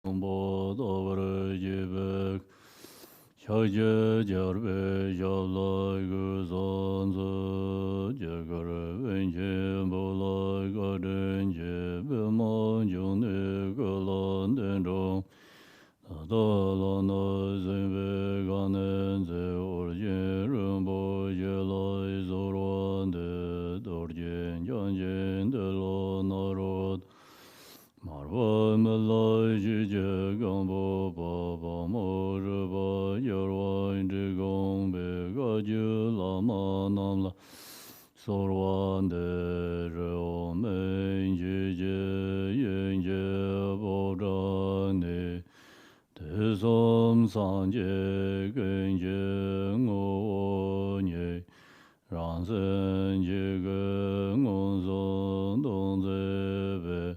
Bo over Jibek Shaja Jarbe Jala Guzanza Jagar Venje Bola Garden Jebema June Galan Dendro Adalana Zembe Ganenze Orje Rumbo Jela Zoran de Dorjen Janjen de lo Narod Marwa Malai Jija Gambo Baba Morba Yarwa Indigong Begaju Lama Namla Sorwan de Rome Jija Yenje Bodane Tesom Sanje Genje Ngonye Ransen Jige Ngonzon Donzebe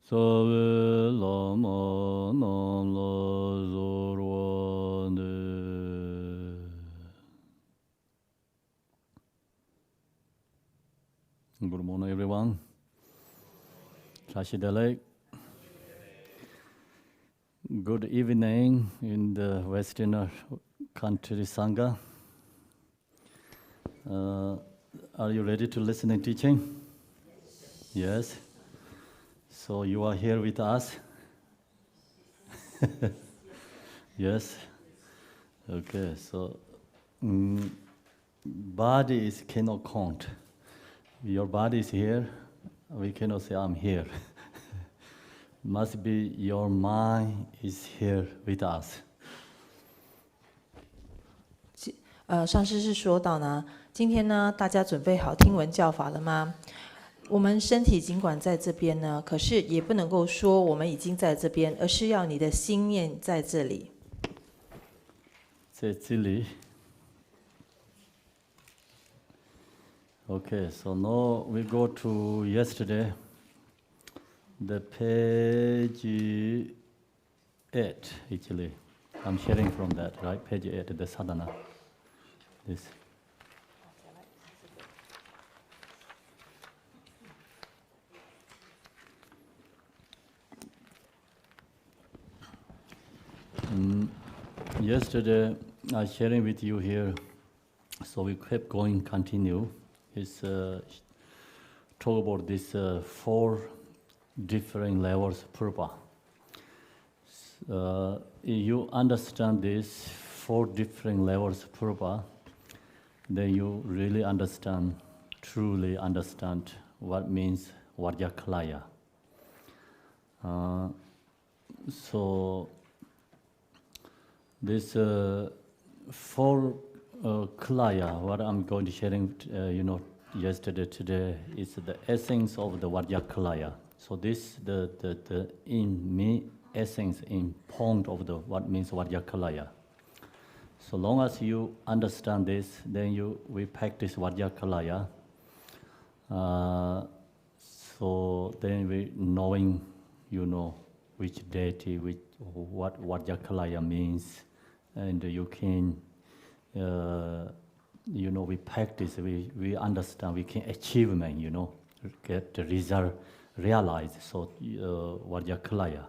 Sabe lama nam la zorwane. Good morning, everyone. Shashidale. Good evening in the Western country Sangha. Are you ready to listen and teaching? Yes. So you are here with us? Yes? Okay, so body is cannot count. Your body is here, we cannot say I'm here. Must be your mind is here with us. 上师是说到呢，今天呢，大家准备好听闻教法了吗？我们身体尽管在这边呢，可是也不能够说我们已经在这边，而是要你的心念在这里。在这里。Okay, so now we go to yesterday, the page 8, actually. I'm sharing from that, right? Page 8, the sadhana. This. Yesterday, I was sharing with you here, so we kept going, continue. It's talk about this 4 different levels of purpose. You understand these 4 different levels of purpose, then you really understand, truly understand what means Vajrakilaya. So this 4 Kilaya, what I'm going to sharing, yesterday, today, is the essence of the Vajrakilaya. So this the in me essence, in point of the what means Vajrakilaya. So long as you understand this, then we practice Vajrakilaya. So then we knowing, which deity, what Vajrakilaya means, and you can, we practice, we understand, we can achievement, get the result realized. So Vajrakilaya.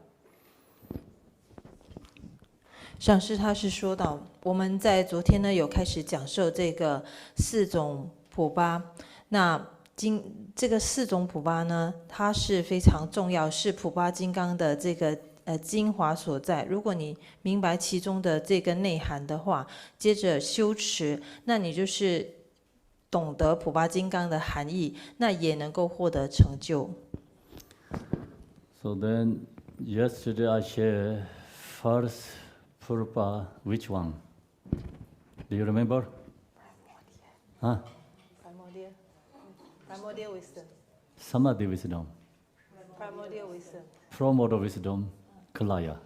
上师他是说到，我们在昨天呢有开始讲授这个4种普巴，那这个4种普巴呢，它是非常重要，是普巴金刚的这个精华所在。如果你明白其中的这个内涵的话，接着修持，那你就是懂得普巴金刚的含义，那也能够获得成就。So then, yesterday I shared first purpose, which one? Do you remember? Huh? Primordial wisdom. Samadhi wisdom. Primordial wisdom. Primordial wisdom, Kilaya.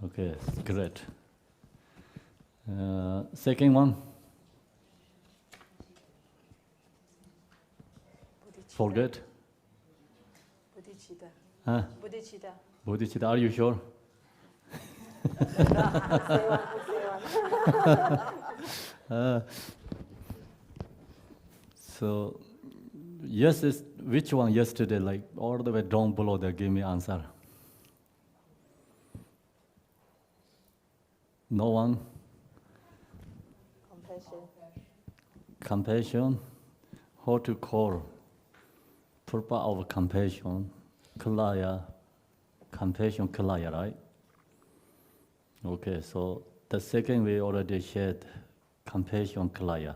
Okay, great. Second one. Forget. Bodhicitta. Huh? Bodhicitta. Bodhicitta, are you sure? So, yes, which one yesterday, like all the way down below there, give me answer. No one? Compassion. Compassion? How to call? Purpose of compassion, Kalaya, compassion Kalaya, right? Okay, so the second we already shared, compassion Kalaya.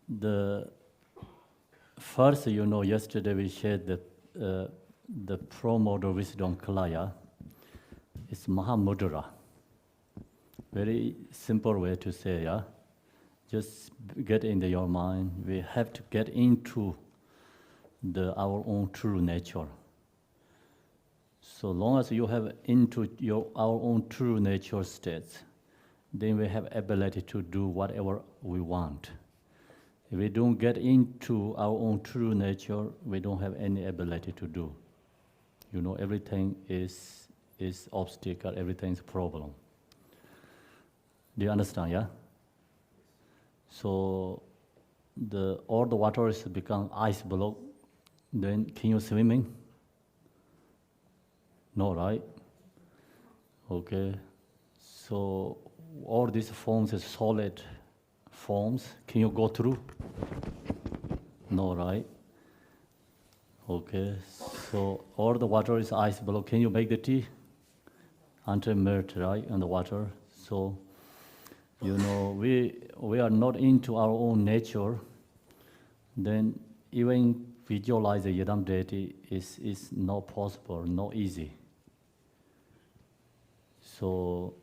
The first, yesterday we shared the pro-model wisdom Kalaya. It's Mahamudra. Very simple way to say, yeah? Just get into your mind. We have to get into our own true nature. So long as you have into our own true nature states, then we have ability to do whatever we want. If we don't get into our own true nature, we don't have any ability to do. Everything is obstacle, everything is problem. Do you understand, yeah? So all the water has become ice block. Then can you swimming? No, right? Okay. So all these forms is solid forms. Can you go through? No, right? Okay. So all the water is ice block. Can you make the tea? Until melt, right? And the water. So we are not into our own nature, then even visualize the Yidam deity is not possible, not easy. So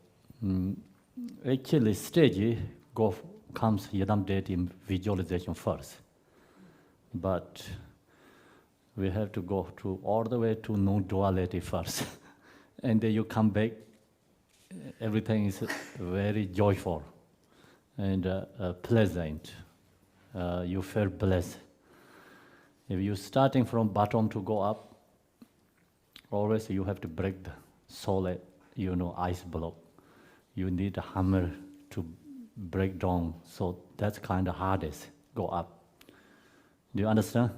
actually stage comes Yidam deity visualization first. But we have to go all the way to non-duality first. And then you come back, everything is very joyful and pleasant. You feel blessed. If you're starting from bottom to go up, always you have to break the solid, ice block. You need a hammer to break down. So that's kind of hardest, go up. Do you understand?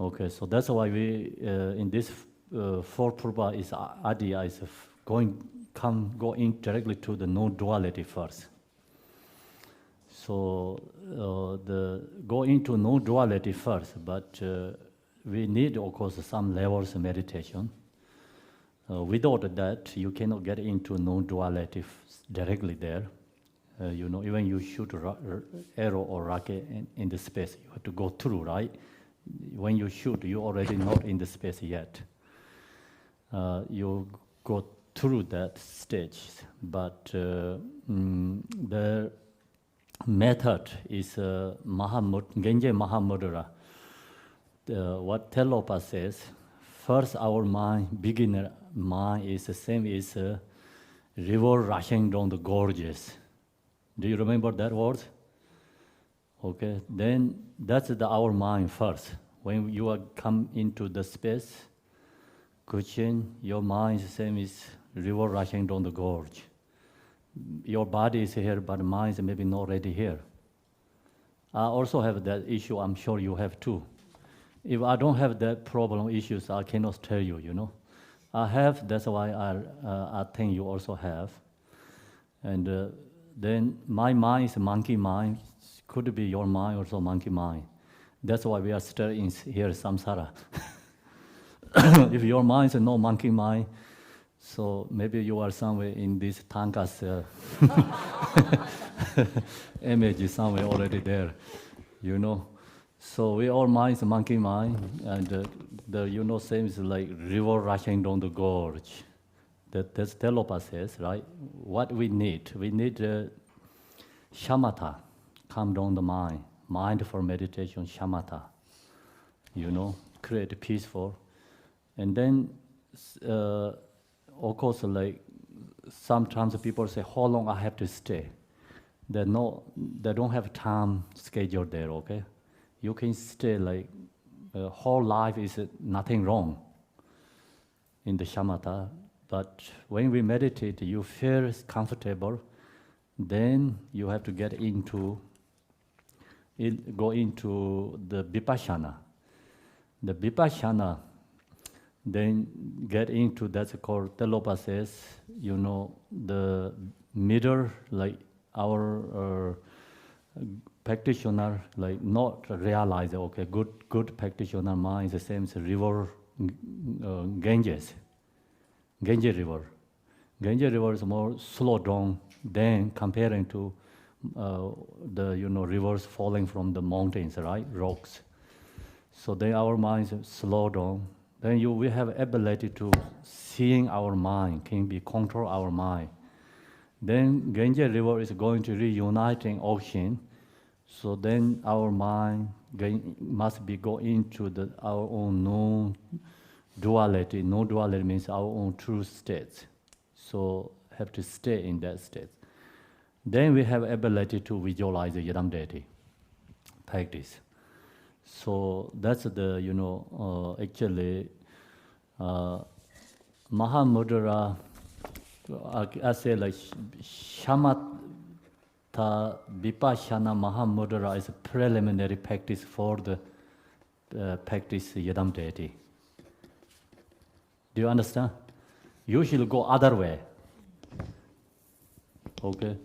Okay, so that's why we, in this fourth purpose is idea is go in directly to the non-duality first. So go into non-duality first, but we need, of course, some levels of meditation. Without that, you cannot get into non-duality directly there. Even you shoot arrow or rocket in the space, you have to go through, right? When you shoot, you're already not in the space yet. You go through that stage, but the method is Genje Mahamudra. What Telopa says, first our beginner mind is the same as a river rushing down the gorges. Do you remember that word? Okay, then that's our mind first. When you come into the space, cushion, your mind is the same as river rushing down the gorge. Your body is here, but mind is maybe not ready here. I also have that issue, I'm sure you have too. If I don't have that problem issues, I cannot tell you, I have, that's why I think you also have. And then my mind is a monkey mind, could be your mind also monkey mind. That's why we are still in here samsara. If your mind is no monkey mind, so maybe you are somewhere in this tankas image somewhere already there, So we all mind is monkey mind, and the same is like river rushing down the gorge. That's Telopa says, right? What we need shamatha, calm down the mind, mindful meditation, shamatha. Create peaceful, and then. Of course, like sometimes people say, how long I have to stay? They don't have time schedule there, okay? You can stay like whole life is nothing wrong in the shamatha, but when we meditate, you feel comfortable, then you have to go into the vipassana. The vipassana, then get into that's called telopasis, you know, the middle, like our practitioner, like not realize, okay, good practitioner mind is the same as river, Ganges River. Ganges River is more slow down than comparing to the rivers falling from the mountains, right? Rocks. So then our minds slow down. Then we have ability to seeing our mind, can be control our mind. Then Ganges River is going to reuniting ocean. So then our mind must be go into our own non-duality. No duality means our own true states. So have to stay in that state. Then we have ability to visualize the Yidam deity practice. So that's the, actually, Mahamudra, I say like Shamatha Vipassana Mahamudra is a preliminary practice for the practice Yidam deity. Do you understand? Usually go other way. Okay?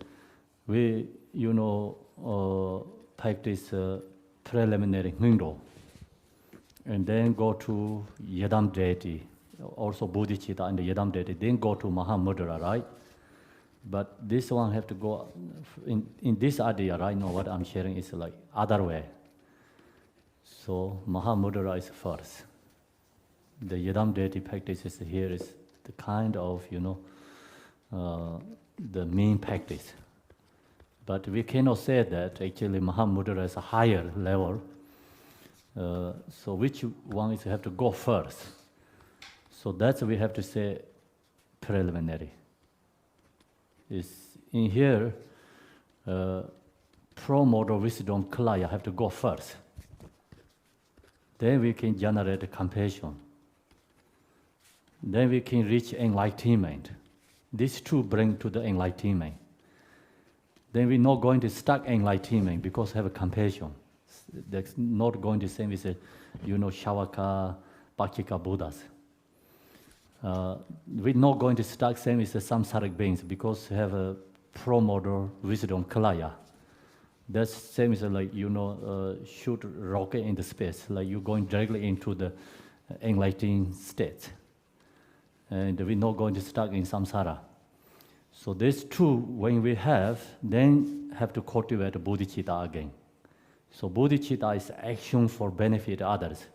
We, practice preliminary Ngdo, and then go to Yidam deity, also bodhicitta and the Yidam deity, then go to Mahamudra, right? But this one have to go, in this idea, right now what I'm sharing is like other way. So Mahamudra is first. The Yidam deity practices here is the kind of, the main practice. But we cannot say that actually Mahamudra is a higher level. So which one is have to go first? So that's we have to say preliminary. Is in here, pro-motor wisdom Kalaya have to go first. Then we can generate compassion. Then we can reach enlightenment. These two bring to the enlightenment. Then we're not going to stuck enlightenment because have a compassion. That's not going to same as Shavaka, Pakika Buddhas. We're not going to stuck same as the samsaric beings because have a pro-motor wisdom Kalaya. That's same as like shoot rocket in the space, like you're going directly into the enlightened state. And we're not going to stuck in samsara. So these two, when we have, then have to cultivate bodhicitta again. So bodhicitta is action for benefit others.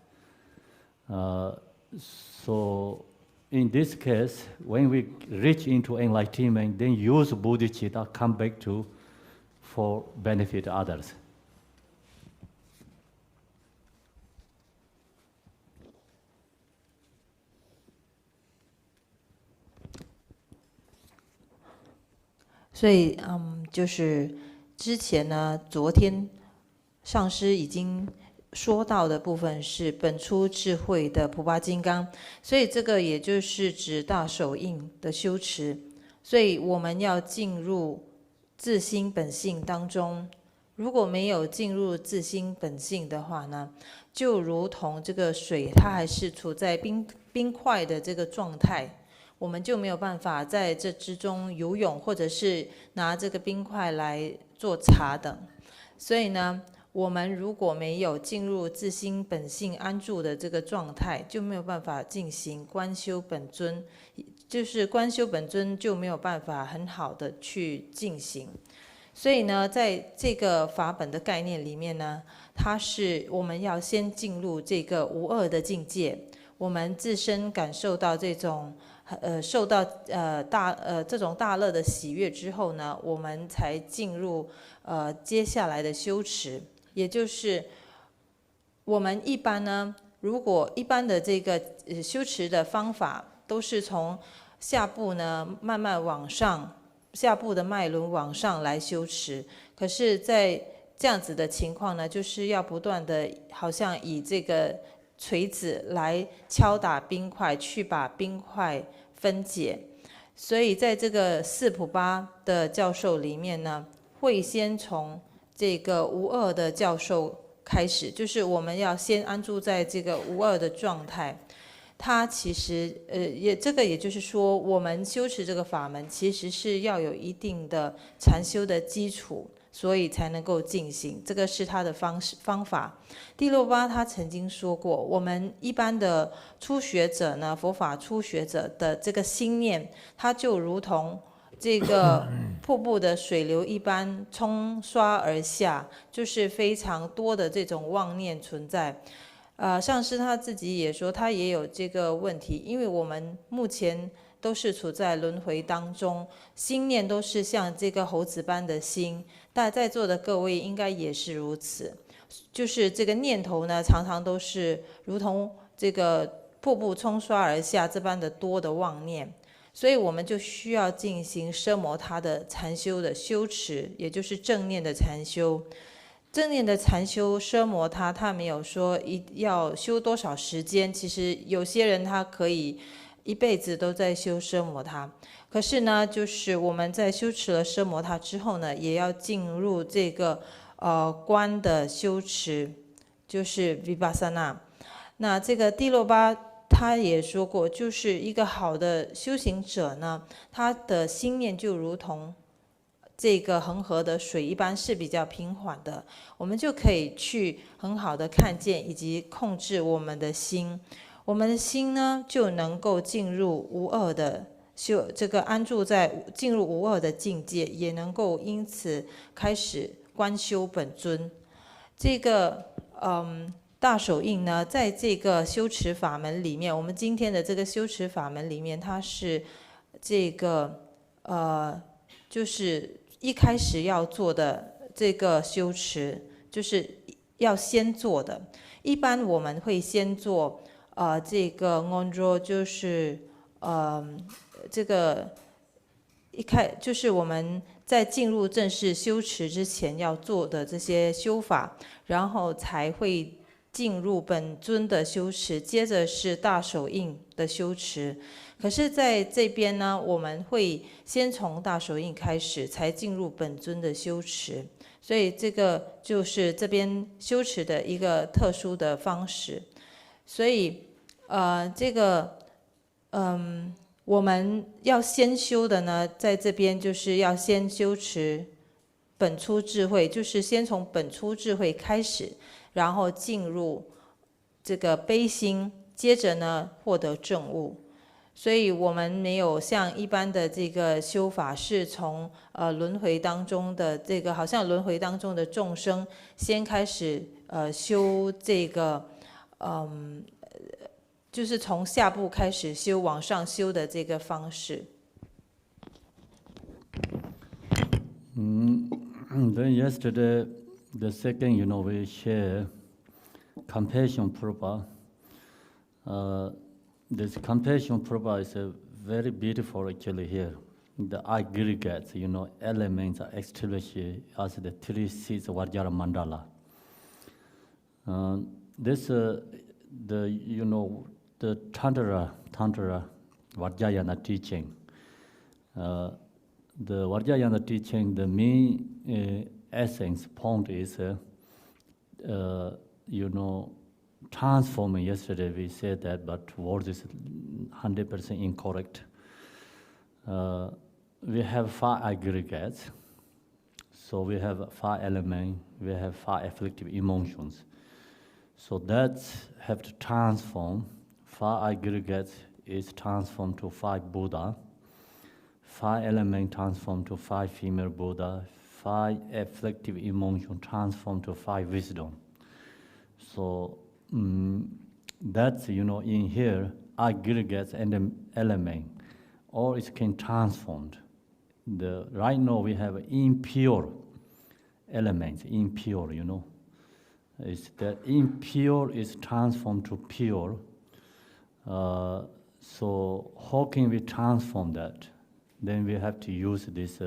So in this case, when we reach into enlightenment, then use bodhicitta, come back to for benefit others.所以，就是之前呢，昨天上师已经说到的部分是本初智慧的普巴金刚，所以这个也就是指大手印的修持。所以我们要进入自心本性当中，如果没有进入自心本性的话呢，就如同这个水，它还是处在冰块的这个状态。我们就没有办法在这之中游泳，或者是拿这个冰块来做茶等。所以呢，我们如果没有进入自心本性安住的这个状态，就没有办法进行观修本尊，就是观修本尊就没有办法很好的去进行。所以呢，在这个法本的概念里面呢，它是我们要先进入这个无二的境界，我们自身感受到这种受到这种大乐的喜悦之后呢，我们才进入接下来的修持，也就是我们一般呢，如果一般的这个修持的方法都是从下部呢慢慢往上，下部的脉轮往上来修持，可是在这样子的情况呢，就是要不断的好像以这个锤子来敲打冰块，去把冰块分解。所以在这个四普巴的教授里面呢，会先从这个无二的教授开始，就是我们要先安住在这个无二的状态。它其实这个也就是说，我们修持这个法门，其实是要有一定的禅修的基础，所以才能够进行。这个是它的方法。第六八他曾经说过，我们一般的初学者呢，佛法初学者的这个心念，它就如同这个瀑布的水流一般冲刷而下，就是非常多的这种妄念存在。上师他自己也说，他也有这个问题，因为我们目前都是处在轮回当中，心念都是像这个猴子般的心，但在座的各位应该也是如此，就是这个念头呢，常常都是如同这个瀑布冲刷而下这般的多的妄念，所以我们就需要进行奢摩他的禅修的修持，也就是正念的禅修。正念的禅修奢摩他没有说要修多少时间，其实有些人他可以一辈子都在修奢摩他。可是呢，就是我们在修持了奢摩他之后呢，也要进入这个观的修持，就是 vipassana。那这个第六巴他也说过，就是一个好的修行者呢，他的心念就如同这个恒河的水一般是比较平缓的，我们就可以去很好的看见以及控制我们的心，我们的心呢就能够进入无二的这个安住在进入无二的境界，也能够因此开始观修本尊。这个大手印呢，在这个修持法门里面，我们今天的这个修持法门里面，它是这个就是一开始要做的这个修持，就是要先做的。一般我们会先做这个 ngonjo， 就是这个就是我们在进入正式修持之前要做的这些修法，然后才会进入本尊的修持，接着是大手印的修持。可是在这边呢，我们会先从大手印开始，才进入本尊的修持，所以这个就是这边修持的一个特殊的方式。所以这个我们要先修的呢，在这边就是要先修持本初智慧，就是先从本初智慧开始，然后进入这个悲心，接着呢获得正悟。所以我们没有像一般的这个修法，是从轮回当中的这个，好像轮回当中的众生先开始修这个就是从下部开始修往上修的这个方式。Then yesterday, the second, we share compassion purpose. This compassion purpose is very beautiful actually here. The aggregates, elements are established as the three seeds of Vajra mandala. This, the Tantra Vajrayana teaching. The Vajrayana teaching, the main essence point is, transforming. Yesterday we said that, but word is 100% incorrect. We have 5 aggregates, so we have 5 elements, we have 5 afflictive emotions. So that have to transform. 5 aggregates is transformed to 5 Buddha. 5 elements transformed to 5 female Buddha. 5 afflictive emotions transformed to 5 wisdom. So that's, in here, aggregates and the element, or it can transformed. Right now we have impure elements, impure, It's that impure is transformed to pure. So how can we transform that? Then we have to use this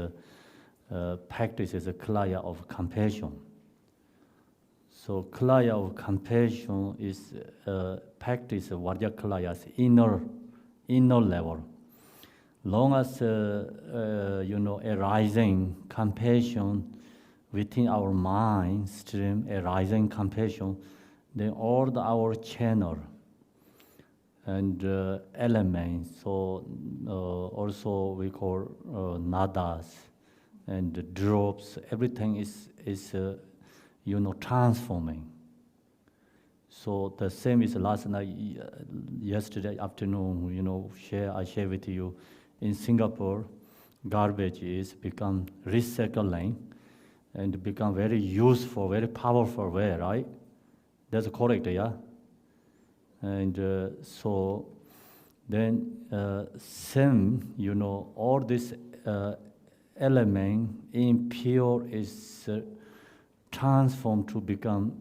practice as a klaya of compassion. So klaya of compassion is practice of Vajrakalaya's inner level. Long as arising compassion within our mind stream, arising compassion, then all our channel and elements. So also we call nadas and drops. Everything is transforming. So the same is last night, yesterday afternoon. I share with you in Singapore, garbage is become recycling and become very useful, very powerful way, right? That's correct, yeah. And so then same, all this element impure is transformed to become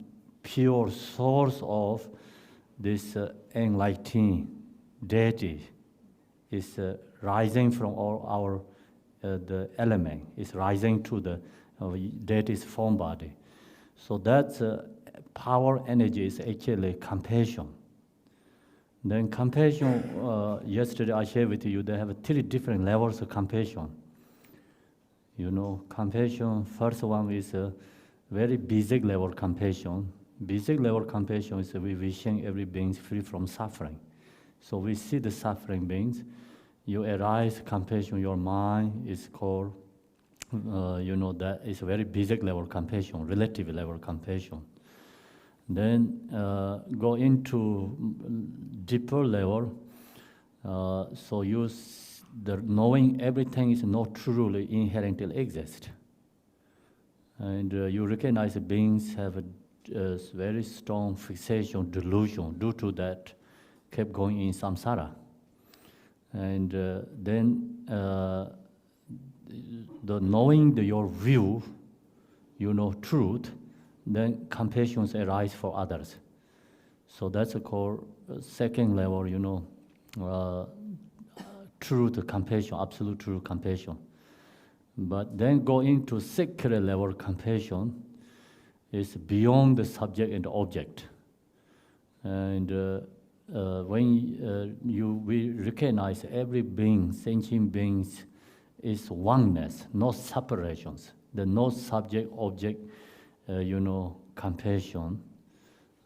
pure source of this enlightening deity is rising from all our the element is rising to the deity's form body. So that's power energy is actually compassion. Then compassion, yesterday I shared with you, they have 3 different levels of compassion. Compassion, first one is a very basic level compassion. Basic level compassion is we wishing every being free from suffering. So we see the suffering beings, you arise compassion, your mind is called, that is a very basic level compassion, relative level compassion. Then go into deeper level, so the knowing everything is not truly inherently exist. And you recognize beings have a very strong fixation, delusion, due to that kept going in samsara. And then the knowing your view, truth, then compassions arise for others. So that's called second level, truth compassion, absolute true compassion. But then go into sacred level compassion is beyond the subject and the object. And when we recognize every being, sentient beings, is oneness, no separations. The no subject object, compassion.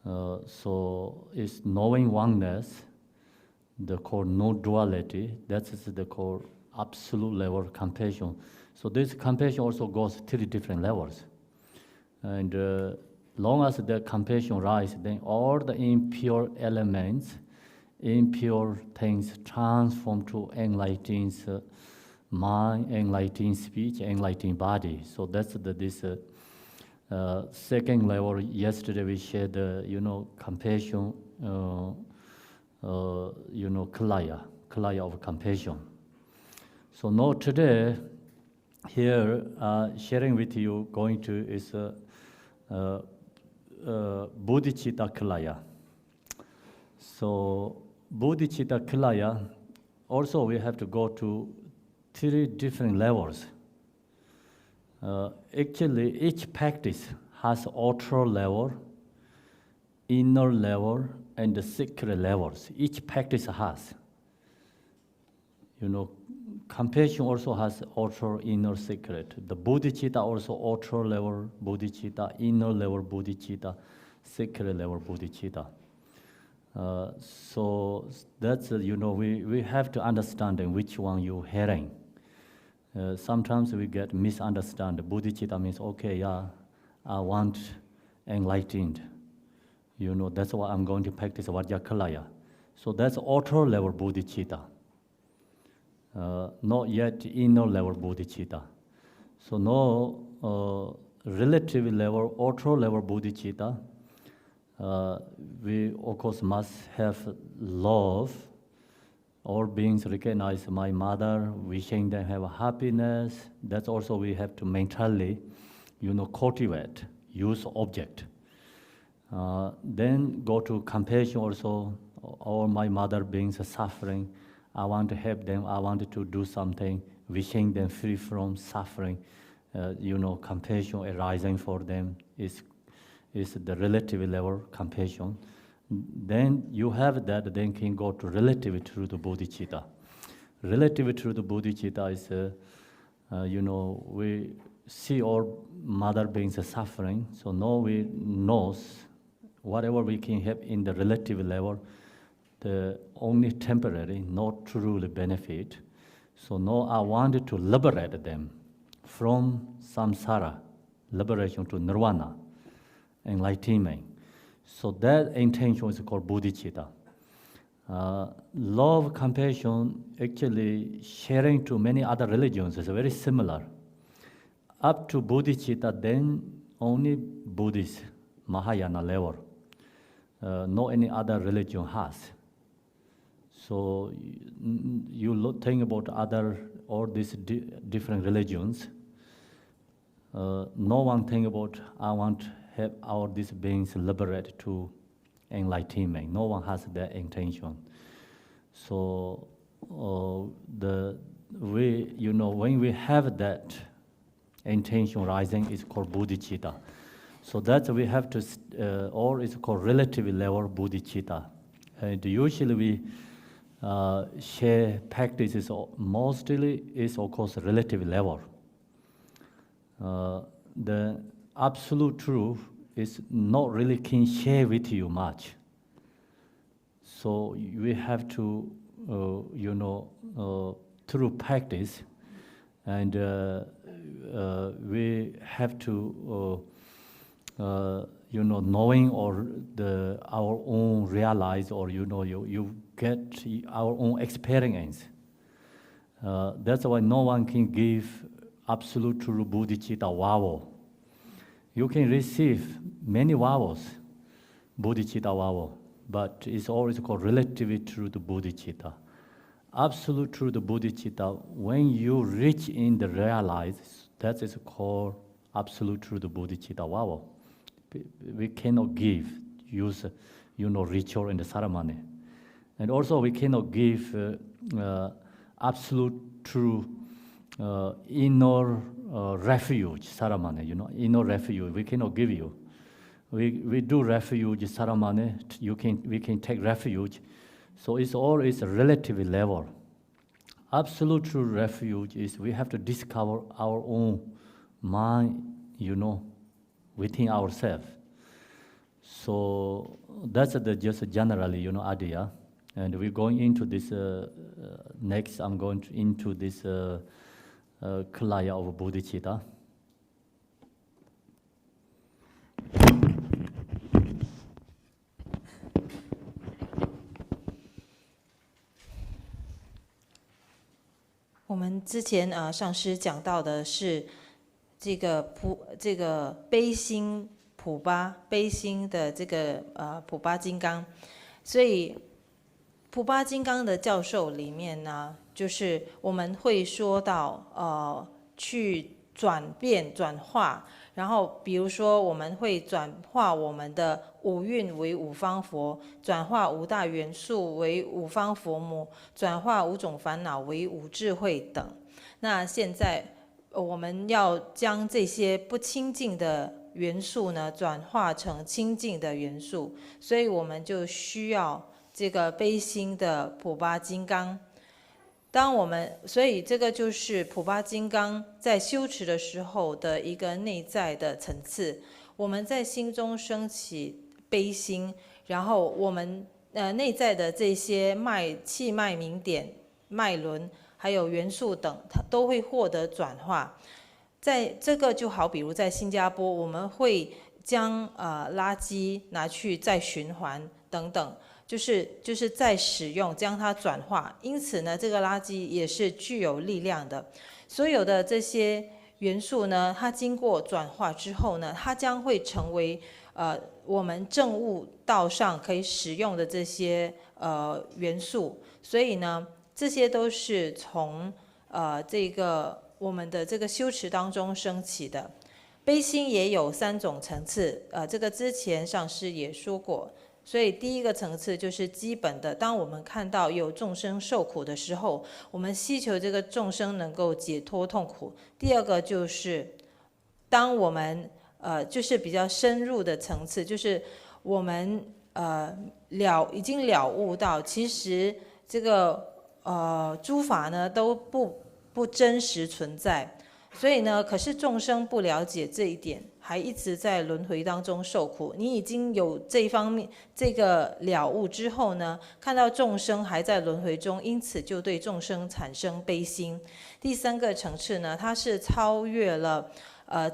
So it's knowing oneness, the core no duality. That is the core absolute level compassion. So this compassion also goes 3 different levels. And long as the compassion rises, then all the impure elements, impure things transform to enlightened mind, enlightened speech, enlightened body. So that's this second level. Yesterday we shared compassion, kalaya of compassion. So now today, here sharing with you, going to is bodhicitta kalaya. So bodhicitta kalaya, also we have to go to 3 different levels. Actually, each practice has outer level, inner level, and the secret levels. Each practice has. Compassion also has outer, inner, secret. The bodhicitta also outer level bodhicitta, inner level bodhicitta, secret level bodhicitta. So that's, we have to understand which one you're hearing. Sometimes we get misunderstand. Bodhicitta means, okay, yeah, I want enlightened. That's why I'm going to practice Vajrakilaya. So that's outer level bodhicitta. Not yet inner level bodhicitta. So no relative level, outer level bodhicitta, we of course must have love. All beings recognize my mother, wishing them have happiness. That's also we have to mentally, cultivate, use object. Then go to compassion also. All my mother beings are suffering. I want to help them. I want to do something, wishing them free from suffering. Compassion arising for them is the relative level compassion. Then you have that, then can go to relative truth bodhicitta. Relative truth bodhicitta is, we see all mother beings are suffering, so now we knows whatever we can help in the relative level, the only temporary, not truly benefit. So now I wanted to liberate them from samsara, liberation to nirvana, enlightenment. So that intention is called bodhicitta. Love, compassion, actually sharing to many other religions is very similar. Up to bodhicitta, then only Buddhist, Mahayana level. No any other religion has. So you think about all these different religions. No one think about, I want to have all these beings liberated to enlightenment. No one has that intention. So when we have that intention rising, it's called bodhicitta. So that we have to, or it's called relative level bodhicitta. And usually we share practices, mostly is of course relative level. The absolute truth is not really can share with you much. So we have to, through practice, and we have to, knowing or our own realize, or you get our own experience. That's why no one can give absolute true bodhicitta vowel. You can receive many vowels, bodhicitta vowel, but it's always called relatively true to bodhicitta. Absolute true to bodhicitta, when you reach in the realize, that is called absolute true to bodhicitta vowel. We cannot use ritual and ceremony. And also we cannot give absolute true inner refuge ceremony, inner refuge, we cannot give you. We do refuge ceremony, we can take refuge. So it's always a relative level. Absolute true refuge is we have to discover our own mind, within ourselves. So that's just generally, idea. And we're going into this, next I'm going into this Kalaya of bodhicitta.我们之前上师讲到的是这个悲心普巴，悲心的这个普巴金刚，所以普巴金刚的教授里面呢，就是我们会说到去转变转化，然后比如说我们会转化我们的五蕴为五方佛，转化五大元素为五方佛母，转化五种烦恼为五智慧等。那现在我们要将这些不清净的元素呢，转化成清净的元素，所以我们就需要这个悲心的普巴金刚。所以这个就是普巴金刚在修持的时候的一个内在的层次。我们在心中升起悲心，然后我们内在的这些气脉明点、脉轮还有元素等，它都会获得转化。在这个就好比如在新加坡，我们会将垃圾拿去再循环等等。就是再使用，将它转化，因此呢，这个垃圾也是具有力量的。所有的这些元素呢，它经过转化之后呢，它将会成为我们证悟道上可以使用的这些元素。所以呢，这些都是从这个我们的这个修持当中升起的。悲心也有3种层次，这个之前上师也说过。所以第一个层次就是基本的，当我们看到有众生受苦的时候，我们希求这个众生能够解脱痛苦。第二个就是当我们就是比较深入的层次，就是我们已经了悟到，其实这个诸法呢都不真实存在。所以呢，可是众生不了解这一点，还一直在轮回当中受苦。你已经有这一方面这个了悟之后呢，看到众生还在轮回中，因此就对众生产生悲心。第三个层次呢，它是超越了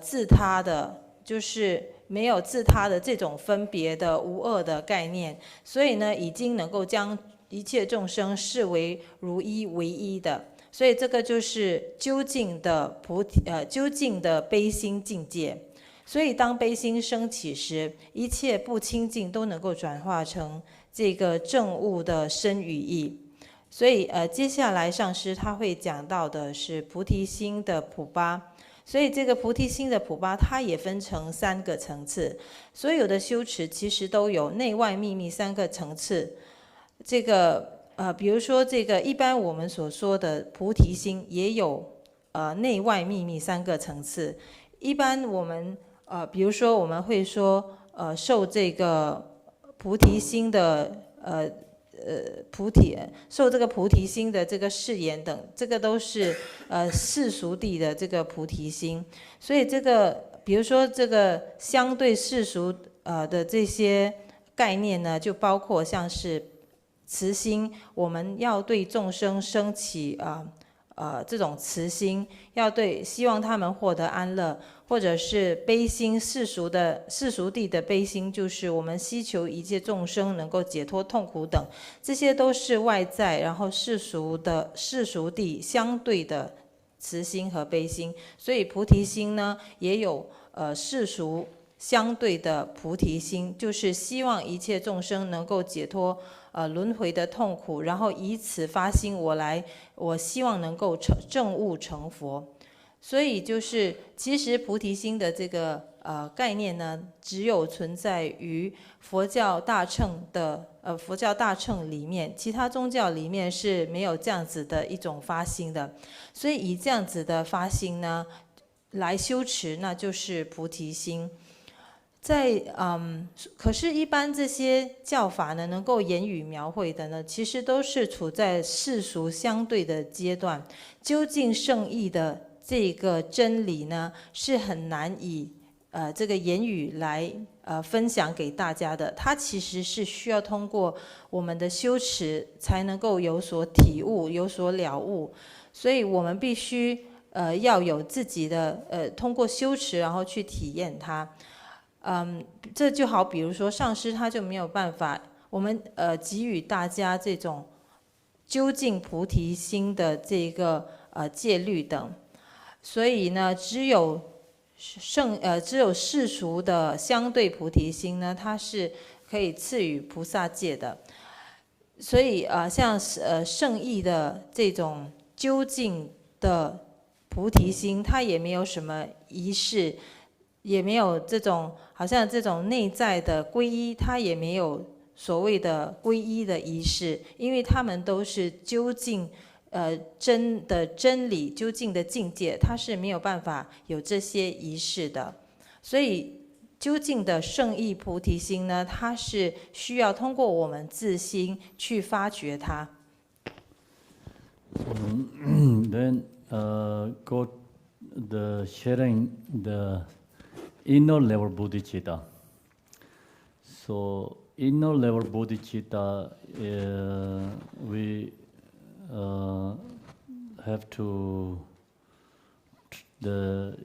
自他的，就是没有自他的这种分别的无二的概念，所以呢，已经能够将一切众生视为如一唯一的。所以这个就是究竟的究竟的悲心境界。所以当悲心升起时，一切不清净都能够转化成这个正悟的身语意。所以接下来上师他会讲到的是菩提心的普巴。所以这个菩提心的普巴，它也分成3个层次。所有的修持其实都有内外秘密3个层次。这个比如说这个一般我们所说的菩提心，也有内外秘密3个层次。一般我们比如说我们会说受这个菩提心的受这个菩提心的这个誓言等，这个都是世俗谛的这个菩提心。所以这个比如说这个相对世俗的这些概念呢，就包括像是慈心，我们要对众生升起这种慈心，要对希望他们获得安乐，或者是悲心，世俗谛的悲心，就是我们希求一切众生能够解脱痛苦等，这些都是外在，然后世俗谛相对的慈心和悲心。所以菩提心呢，也有世俗相对的菩提心，就是希望一切众生能够解脱轮回的痛苦，然后以此发心，我希望能够证悟成佛。所以就是其实菩提心的这个概念呢，只有存在于佛教大乘里面，其他宗教里面是没有这样子的一种发心的。所以以这样子的发心呢来修持，那就是菩提心。可是，一般这些教法呢，能够言语描绘的呢，其实都是处在世俗相对的阶段。究竟圣义的这个真理呢，是很难以这个言语来分享给大家的。它其实是需要通过我们的修持才能够有所体悟、有所了悟。所以我们必须要有自己的通过修持，然后去体验它。这就好，比如说上师他就没有办法，我们给予大家这种究竟菩提心的这个戒律等，所以呢，只有世俗的相对菩提心呢，它是可以赐予菩萨戒的。所以像圣义的这种究竟的菩提心，它也没有什么仪式。也没有这种好像这种内在的皈依，它也没有所谓的皈依的仪式，因为他们都是究竟真理究竟的境界，它是没有办法有这些仪式的。所以究竟的圣义菩提心呢，它是需要通过我们自心去发掘它。Then go the sharing the inner level bodhicitta. So inner level bodhicitta, we have to the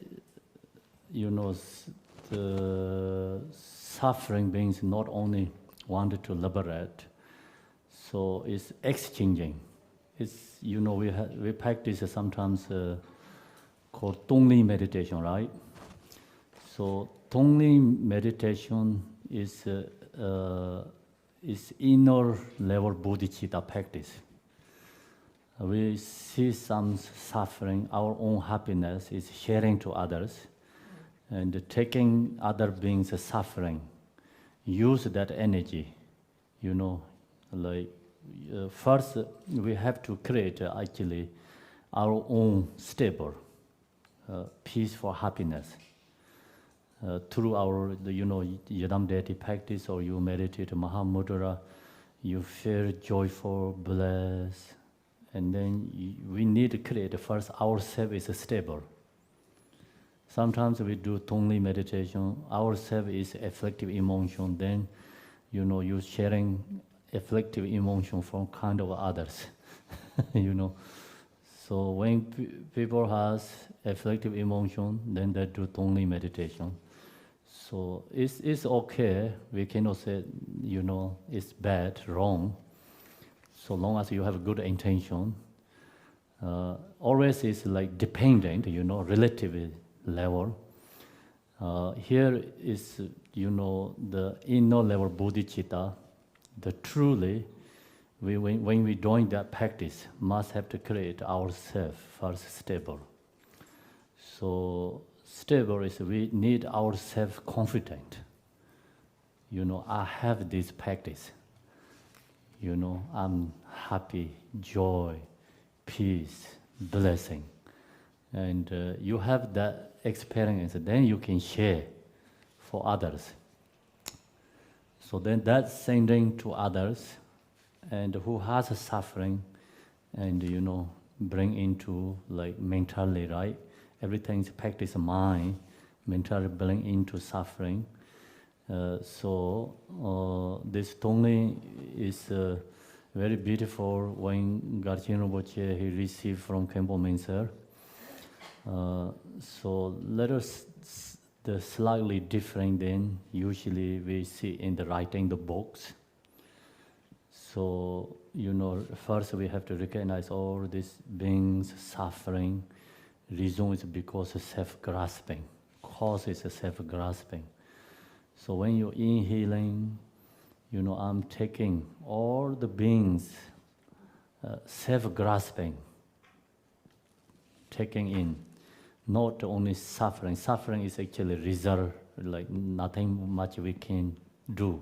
suffering beings not only wanted to liberate, so it's exchanging. It's we practice sometimes called Tongli meditation, right? So Tongli meditation is inner level bodhicitta practice. We see some suffering, our own happiness is sharing to others, and taking other beings' suffering, use that energy, first we have to create actually our own stable, peaceful happiness. Through our, Yadam deity practice, or you meditate Mahamudra, you feel joyful, blessed, and then we need to create first ourselves is stable. Sometimes we do Tongli meditation. Our self is afflictive emotion. Then, you're sharing afflictive emotion from kind of others. So when people has afflictive emotion, then they do Tongli meditation. So it's okay. We cannot say, it's bad, wrong. So long as you have a good intention. Always is like dependent, relative level. Here is, the inner level bodhicitta. The truly, when we're doing that practice, must have to create ourselves first stable. So stable is we need our self-confident. I have this practice. I'm happy, joy, peace, blessing. And you have that experience, then you can share for others. So then that's sending to others, and who has a suffering, and bring into like mentally, right? Everything's practice mind, mentally bring into suffering. So this Tongli is very beautiful when Garchen Rinpoche he received from Khenpo Menser. So let us the slightly different than usually we see in the writing the books. So first we have to recognize all these beings suffering. Reason is because of self-grasping. Cause is self-grasping. So when you're inhaling, I'm taking all the beings self-grasping, taking in. Not only suffering. Suffering is actually result, like nothing much we can do.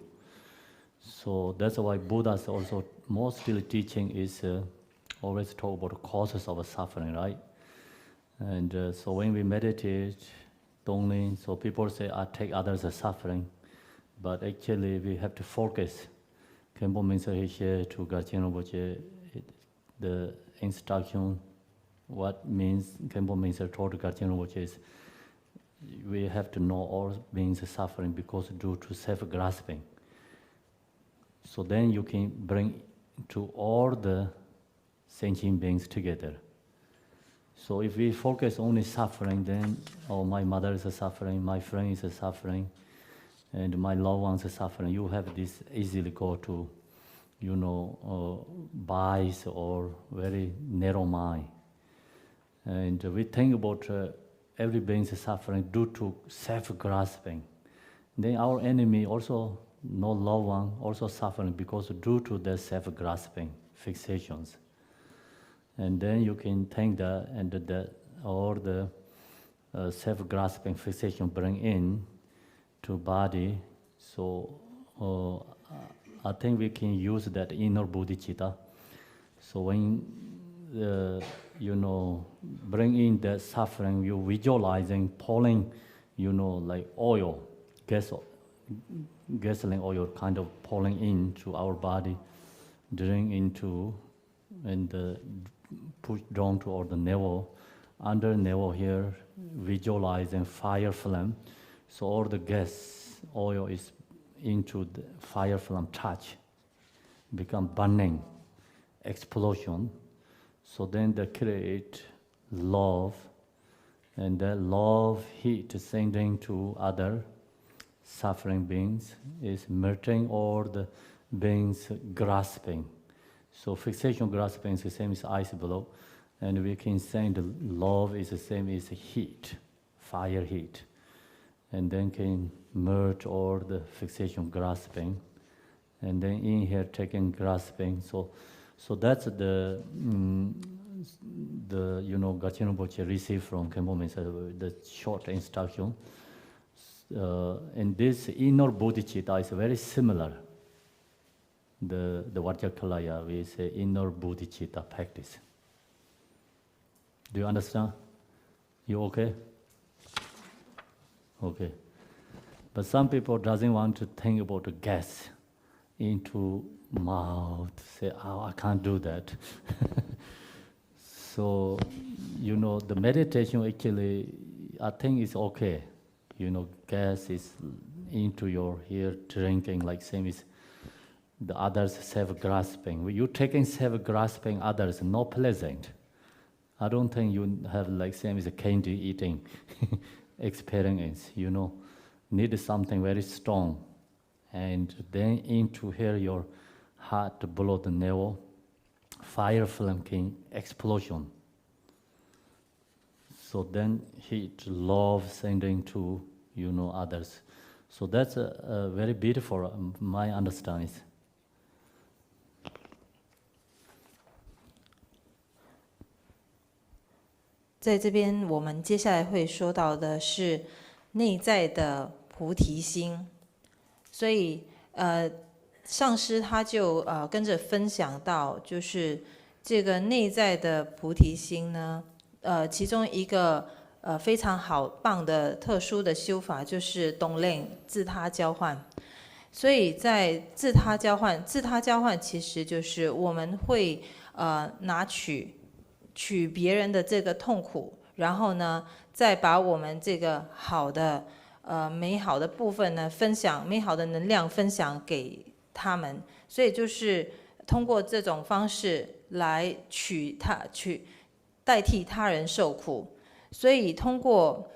So that's why Buddha's also mostly teaching is always talk about the causes of suffering, right? And so when we meditate, Tongli, so people say, I take others as suffering, but actually we have to focus. Khenpo Mensa he shared to Garchen Rinpoche the instruction. What means Khenpo Mensa told Garchen Rinpoche is we have to know all beings suffering because due to self-grasping. So then you can bring to all the sentient beings together. So if we focus only suffering, then my mother is suffering, my friend is suffering, and my loved ones are suffering. You have this easily go to, bias or very narrow mind. And we think about every being is suffering due to self-grasping. Then our enemy also, no loved one, also suffering because due to their self-grasping fixations. And then you can think that, and that all the self-grasping fixation bring in to body. So I think we can use that inner bodhicitta. So when bring in that suffering, you visualizing pouring, like oil, gasoline oil kind of pouring into our body, drain into, and push down to all the navel. Under navel here, visualizing fire flame. So all the gas oil is into the fire flame touch, become burning, explosion. So then they create love, and that love heat sending to other suffering beings is melting all the beings grasping. So fixation grasping is the same as ice below, and we can say the love is the same as heat, fire heat, and then can merge all the fixation grasping, and then in here taking grasping. So that's the Garchen Rinpoche received from Khenpo Mensa, the short instruction. And this inner bodhicitta is very similar. The Vajrakilaya, we say inner bodhicitta practice. Do you understand? You okay? Okay. But some people doesn't want to think about the gas into mouth, say, oh, I can't do that. So, the meditation actually, I think it's okay. Gas is into your ear, drinking like same as the others self-grasping. You taking self-grasping others, not pleasant. I don't think you have like same as a candy eating experience. Need something very strong, and then into here your heart below the navel, fire flaming explosion. So then heat, love sending to others. So that's a very beautiful, my understanding. 在这边，我们接下来会说到的是内在的菩提心。所以，上师他就跟着分享到，就是这个内在的菩提心呢，其中一个非常好棒的特殊的修法就是懂类自他交换。所以在自他交换其实就是我们会拿取别人的这个痛苦，然后呢，再把我们这个好的美好的部分呢分享，美好的能量分享给他们。所以就是通过这种方式来代替他人受苦。所以通过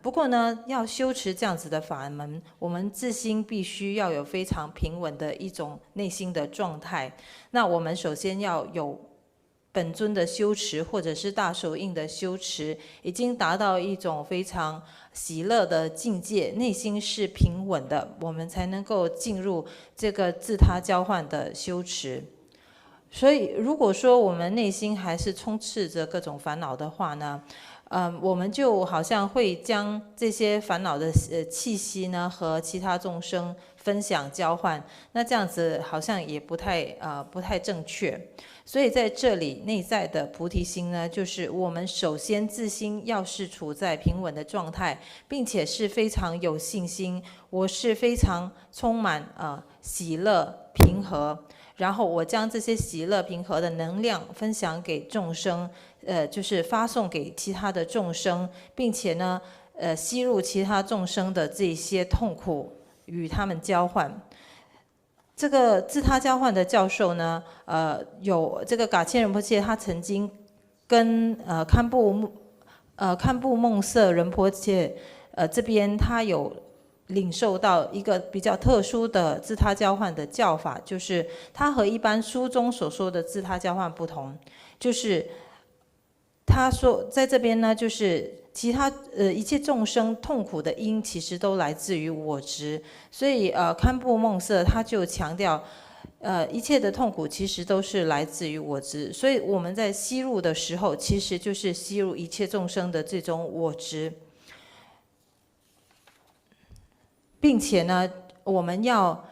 不过呢，要修持这样子的法门，我们自心必须要有非常平稳的一种内心的状态。那我们首先要有本尊的修持，或者是大手印的修持，已经达到一种非常喜乐的境界，内心是平稳的，我们才能够进入这个自他交换的修持。所以如果说我们内心还是充斥着各种烦恼的话呢，我们就好像会将这些烦恼的气息呢和其他众生分享交换，那这样子好像也不太正确。所以在这里内在的菩提心呢，就是我们首先自心要是处在平稳的状态，并且是非常有信心，我是非常充满喜乐平和，然后我将这些喜乐平和的能量分享给众生，就是发送给其他的众生，并且呢吸入其他众生的这些痛苦，与他们交换。这个自他交换的教授呢，有这个噶千仁波切，他曾经跟堪布梦舍仁波切这边他有领受到一个比较特殊的自他交换的教法，就是他和一般书中所说的自他交换不同，就是他说在这边呢，就是其他一切众生痛苦的因其实都来自于我执。所以堪布梦舍他就强调一切的痛苦其实都是来自于我执。所以我们在吸入的时候，其实就是吸入一切众生的这种我执，并且呢我们要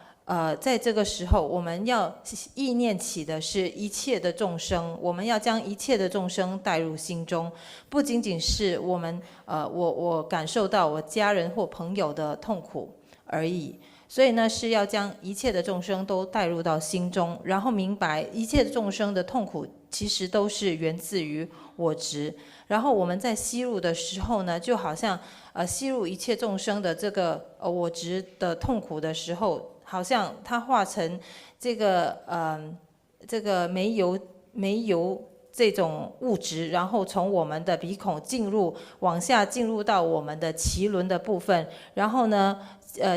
在这个时候，我们要意念起的是一切的众生，我们要将一切的众生带入心中，不仅仅是我们我感受到我家人或朋友的痛苦而已。所以呢，是要将一切的众生都带入到心中，然后明白一切的众生的痛苦其实都是源自于我执。然后我们在吸入的时候呢，就好像吸入一切众生的这个我执的痛苦的时候，好像它化成这个煤油这种物质，然后从我们的鼻孔往下进入到我们的脐轮的部分，然后呢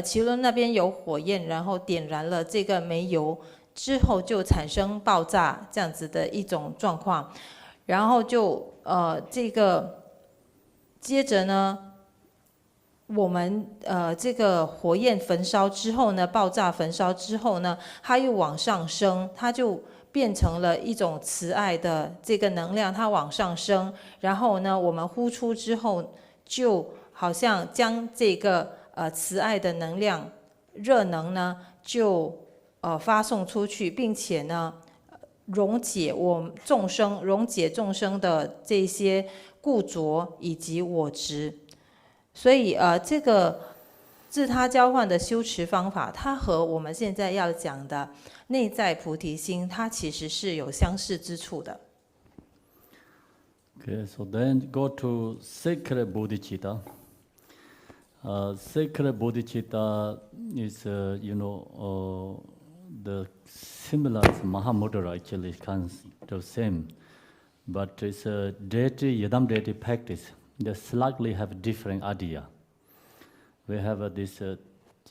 脐轮那边有火焰，然后点燃了这个煤油之后，就产生爆炸这样子的一种状况。然后就这个接着呢，我们这个火焰焚烧之后呢，爆炸焚烧之后呢，它又往上升，它就变成了一种慈爱的这个能量，它往上升。然后呢，我们呼出之后，就好像将这个慈爱的能量热能呢，就发送出去，并且呢溶解众生的这些固着以及我执。所以这个自他交换的修持方法，它和我们现在要讲的内在菩提心，它其实是有相似之处的。Okay, so then go to sacred bodhicitta. Sacred bodhicitta is, the similar as Mahamudra actually kind of the same, but it's a deity, yadam deity practice. They slightly have different idea. We have this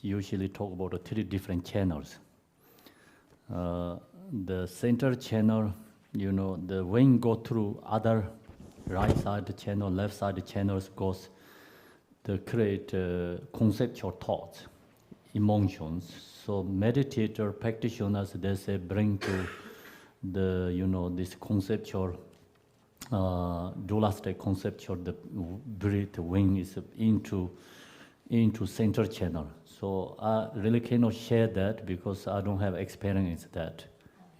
usually talk about 3 different channels. The center channel, the wind go through other right side channel, left side channels goes to create conceptual thoughts, emotions. So meditator practitioners, they say bring to the this conceptual dualistic conceptual, the breath wing is into center channel. So I really cannot share that because I don't have experience that.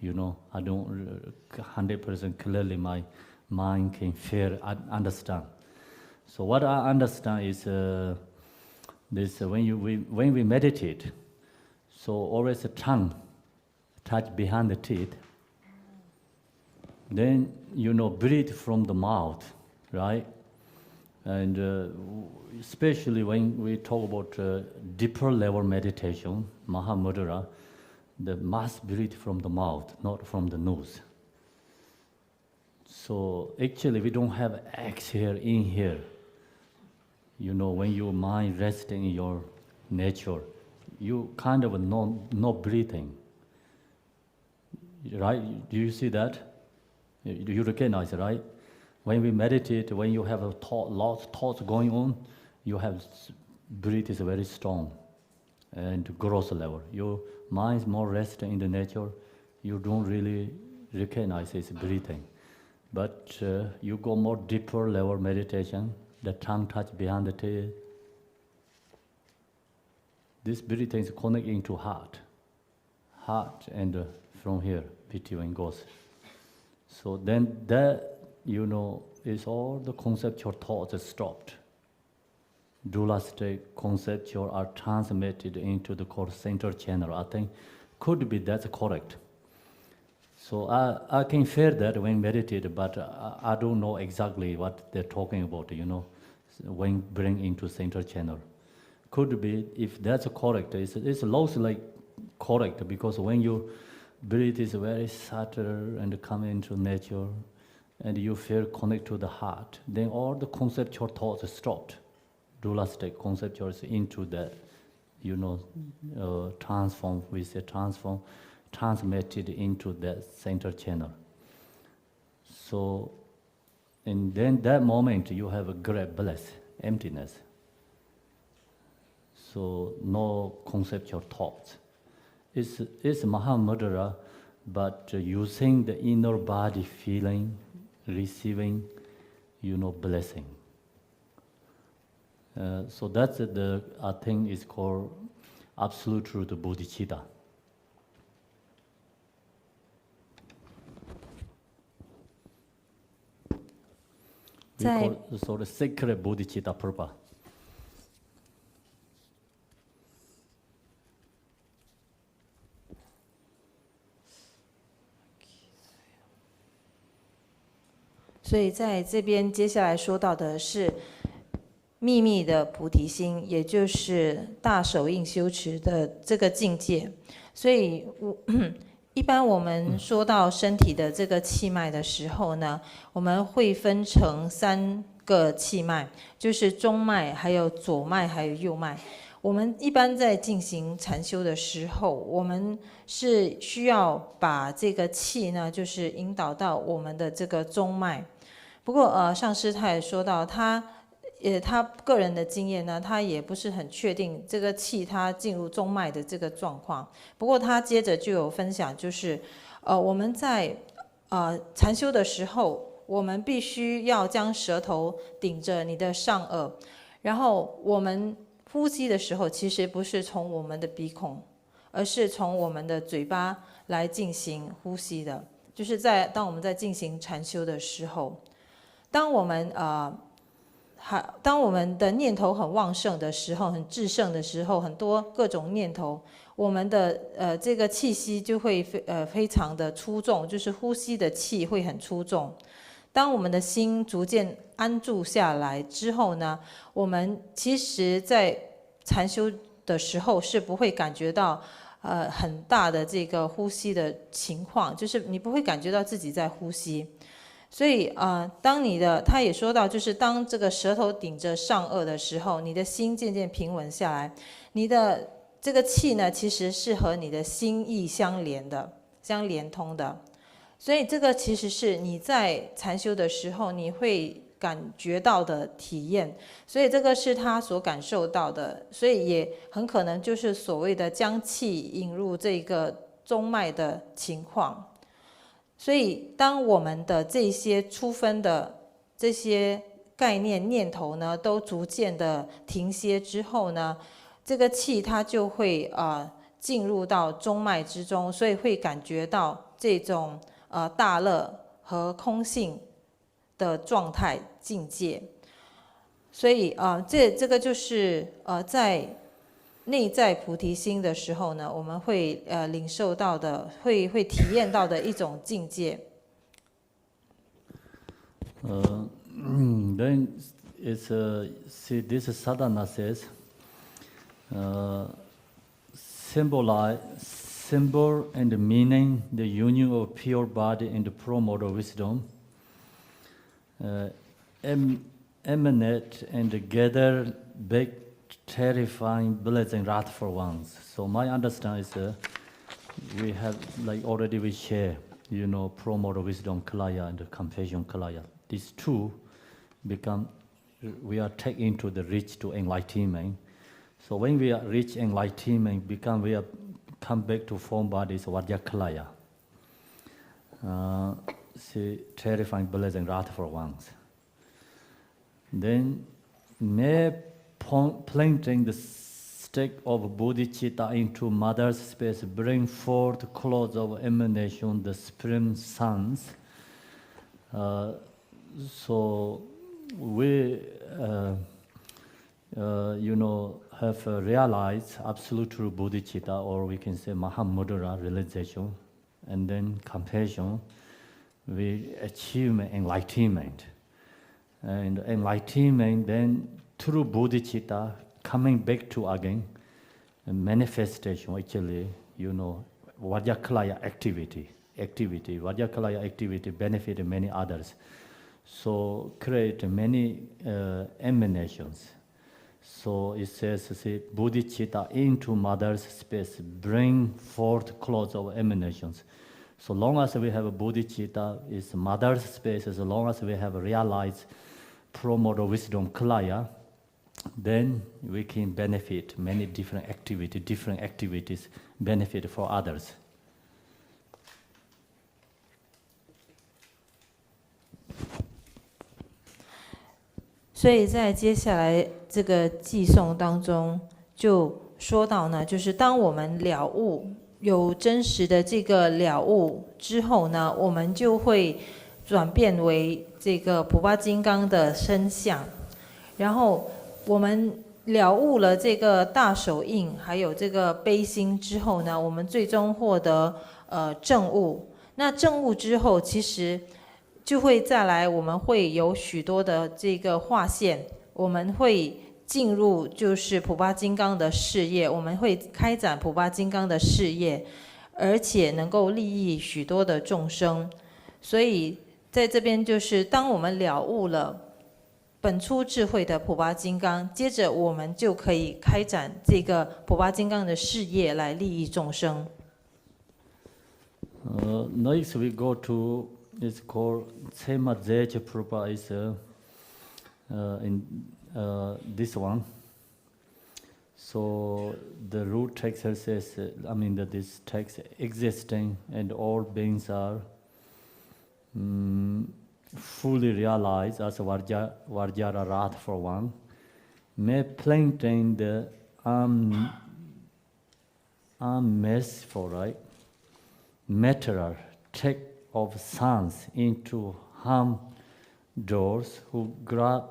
I don't 100% clearly my mind can feel, understand. So what I understand is this: when we meditate, so always the tongue touch behind the teeth. Then breathe from the mouth, right? And especially when we talk about deeper level meditation, Mahamudra, the must breathe from the mouth, not from the nose. So actually we don't have exhale in here. When your mind rests in your nature, you kind of not breathing. Right? Do you see that? Do you recognize it, right? When we meditate, when you have lots of thoughts going on, you have breath is very strong and gross level. Your mind is more resting in the nature. You don't really recognize it's breathing. But you go more deeper level meditation, the tongue touch behind the teeth. This breathing is connecting to heart and from here, between goes. So then that, is all the conceptual thoughts stopped. Dualistic conceptual are transmitted into the core center channel. I think could be that's correct. So I can feel that when meditate, but I don't know exactly what they're talking about, when bring into center channel. Could be, if that's correct, it's looks like correct, because when you breathe is very subtle and come into nature, and you feel connect to the heart, then all the conceptual thoughts stopped. Dualistic conceptuals into that, transform, we say transform, transmitted into that center channel. So, and then that moment you have a great bliss, emptiness. So no conceptual thoughts. It's Mahamudra, but using the inner body feeling, receiving, blessing. So that's I think is called absolute truth bodhicitta. We call it sort of sacred bodhicitta purpose.所以在这边接下来说到的是秘密的菩提心，也就是大手印修持的这个境界。所以一般我们说到身体的这个气脉的时候呢，我们会分成3个气脉，就是中脉、还有左脉、还有右脉。我们一般在进行禅修的时候，我们是需要把这个气呢，就是引导到我们的这个中脉。不过上师他也说到，他个人的经验呢，他也不是很确定这个气他进入中脉的这个状况。不过他接着就有分享，就是我们在禅修的时候，我们必须要将舌头顶着你的上颚，然后我们呼吸的时候，其实不是从我们的鼻孔，而是从我们的嘴巴来进行呼吸的。就是当我们在进行禅修的时候，当我们的念头很旺盛的时候，很炽盛的时候，很多各种念头，我们的这个气息就会非常的出众，就是呼吸的气会很出众。当我们的心逐渐安住下来之后呢，我们其实在禅修的时候是不会感觉到很大的这个呼吸的情况，就是你不会感觉到自己在呼吸。所以当你的他也说到，就是当这个舌头顶着上颚的时候，你的心渐渐平稳下来，你的这个气呢，其实是和你的心意相连的，相连通的。所以这个其实是你在禅修的时候你会感觉到的体验，所以这个是他所感受到的，所以也很可能就是所谓的将气引入这个中脉的情况。所以当我们的这些初分的这些概念念头呢，都逐渐的停歇之后呢，这个气它就会进入到中脉之中，所以会感觉到这种大乐和空性的状态境界。所以这个就是在内在菩提心的时候呢，我们会领受到的，会体验到的一种境界。Then it's see this sadhana says symbol and meaning the union of pure body and promote wisdom emanate and gather big terrifying blessing wrathful ones. So my understanding is we have like already we share, promote wisdom kalaya and compassion kalaya. These two become, we are taken into the reach to enlightenment. So when we are reach enlightenment, we are come back to form bodies Vajrakilaya. See terrifying blessing wrathful ones. Then may planting the stick of bodhicitta into mother's space bring forth clouds of emanation, the spring suns. So we, have realized absolute true bodhicitta, or we can say Mahamudra realization, and then compassion, we achieve enlightenment. And enlightenment, then through bodhicitta, coming back to again, manifestation, actually, Vajrakilaya activity. Vajrakilaya activity benefit many others. So create many emanations. So it says, see, bodhicitta into mother's space, bring forth clouds of emanations. So long as we have a bodhicitta, is mother's space, as long as we have realized promote wisdom kalaya, then we can benefit many different activities benefit for others. 所以在接下来这个偈颂当中就说到呢，就是当我们了悟，有真实的这个了悟之后呢，我们就会转变为这个普巴金刚的身相。然后我们了悟了这个大手印还有这个悲心之后呢，我们最终获得证悟。那证悟之后，其实就会再来，我们会有许多的这个划线，我们会进入就是普巴金刚的事业，我们会开展普巴金刚的事业，而且能够利益许多的众生。所以在这边就是当我们了悟了本初智慧的普巴金刚，接着我们就可以开展这个普巴金刚的事业来利益众生。Next we go to, it's called Sema Zeche Prabhupada is in this one. So the root text says, that this text existing and all beings are fully realized as Vajra Rath for one, may planting the unmerciful, right, matter take of sons into harm doors who grasp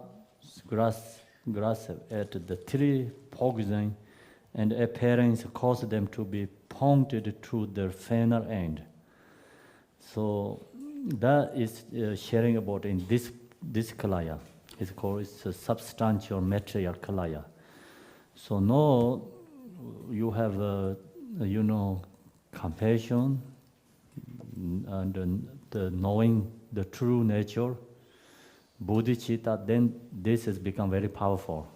at the three poison and appearance cause them to be pointed to their final end. So that is sharing about in this kalaya. It's called a substantial material kalaya. So now you have compassion and the knowing the true nature, bodhicitta. Then this has become very powerful.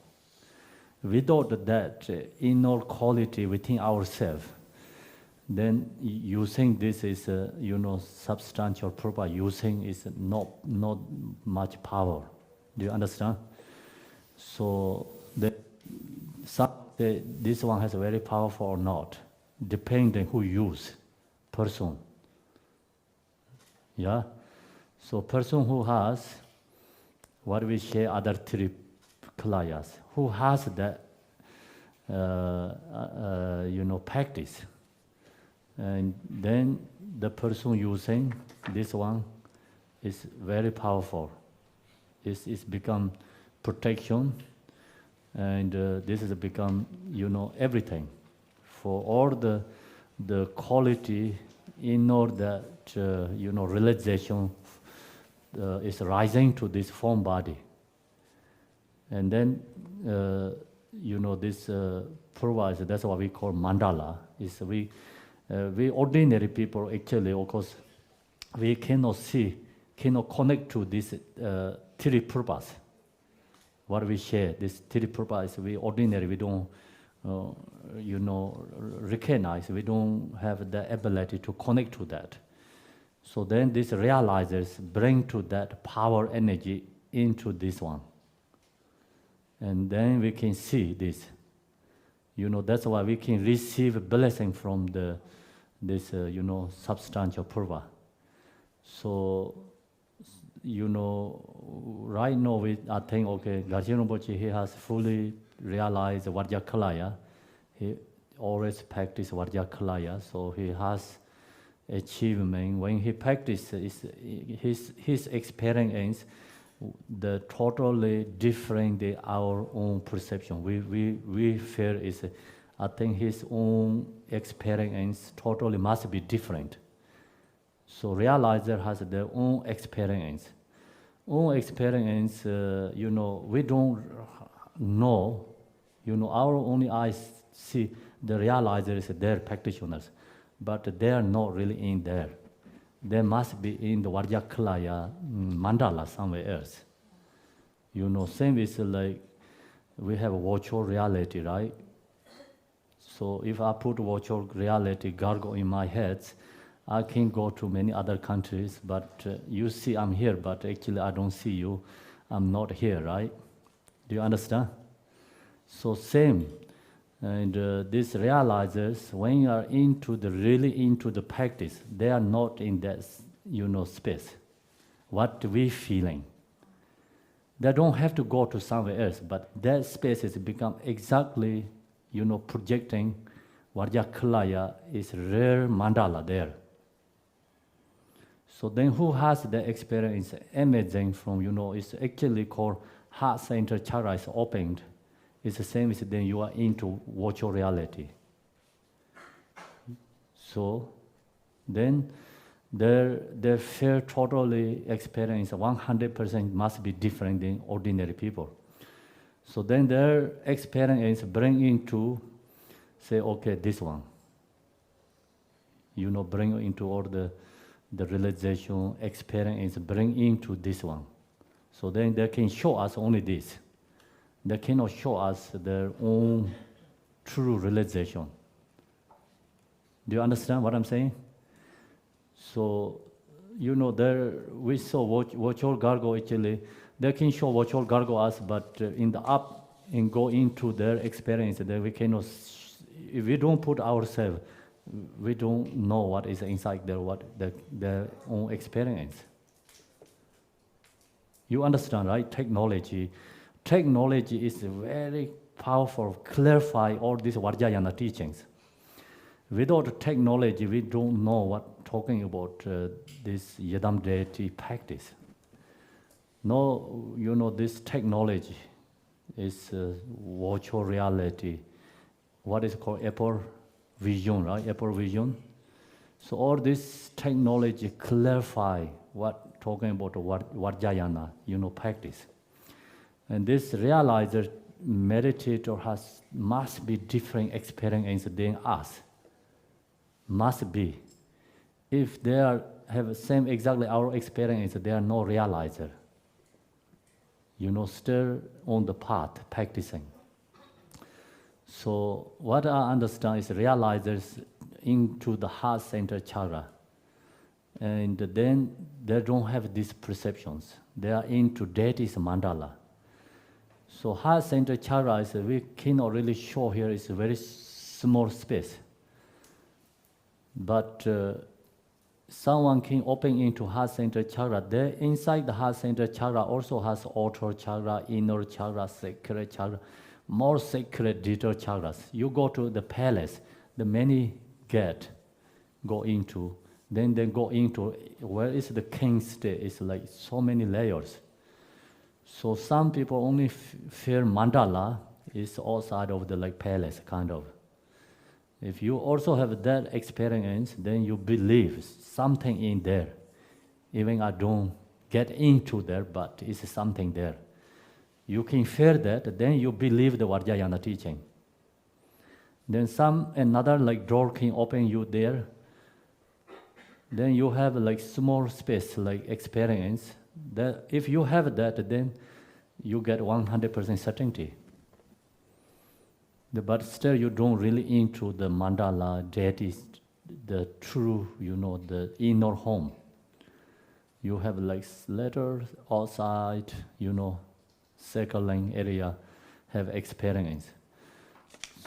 Without that inner quality within ourselves, then using this is substantial proper using is not much power. Do you understand? So this one has very powerful or not, depending who use person. Yeah. So person who has what we say other three kalayas, who has that practice, and then the person using this one is very powerful. It's become protection, and this has become everything for all the quality in order that realization is rising to this form body. And then this provides, that's what we call mandala. Is we ordinary people actually, of course, we cannot connect to this three purpose. What we share, this three purpose, we ordinary, we don't recognize, we don't have the ability to connect to that. So then this realizers bring to that power energy into this one. And then we can see this. That's why we can receive blessing from this substantial purva. So, right now I think, okay, Garjin Rinpoche, he has fully realized Vajrakilaya. He always practiced Vajrakilaya, so he has achievement. When he practices, his experience, the totally different than our own perception. We feel is, I think his own experience totally must be different. So realizer has their own experience. We don't know. Our only eyes see the realizers, their practitioners, but they are not really in there. They must be in the Vajrakilaya mandala somewhere else. Same is like we have virtual reality, right? So if I put virtual reality gargle in my head, I can go to many other countries, but you see I'm here, but actually I don't see you. I'm not here, right? Do you understand? So same. And this realizers, when you are really into the practice, they are not in that, space. What we feeling. They don't have to go to somewhere else, but that space has become exactly, projecting Vajrakilaya is rare mandala there. So then who has the experience emerging from, it's actually called heart center chakra is opened. It's the same as then you are into virtual reality. So then their fair totally experience 100% must be different than ordinary people. So then their experience bring into, say, okay, this one. Bring into all the realization experience, bring into this one. So then they can show us only this. They cannot show us their own true realization. Do you understand what I'm saying? So, there we saw virtual gargle actually. They can show virtual gargle us, but in the up and go into their experience, that we cannot. If we don't put ourselves, we don't know what is inside their own experience. You understand, right? Technology is very powerful, clarify all these Vajrayana teachings. Without technology, we don't know what talking about this Yadam deity practice. No, this technology is virtual reality. What is called Apple Vision, right? Apple Vision. So all this technology clarify talking about Vajrayana, practice. And this realizer, meditator must be different experience than us. Must be. If they have the same exactly our experience, they are no realizer. Still on the path, practicing. So what I understand is realizers into the heart center chakra. And then they don't have these perceptions. They are into deity's mandala. So heart center chakra is, we cannot really show here, it's a very small space. But someone can open into heart center chakra. There, inside the heart center chakra also has outer chakra, inner chakra, sacred chakra, more sacred deeper chakras. You go to the palace, the many gate go into, then they go into where is the king stay. It's like so many layers. So some people only fear mandala is outside of the palace, kind of. If you also have that experience, then you believe something in there. Even I don't get into there, but it's something there. You can fear that, then you believe the Vajrayana teaching. Then another door can open you there. Then you have small space, experience. That if you have that, then you get 100% certainty. But still you don't really into the mandala, that is the true, the inner home. You have letters outside, circling area, have experience.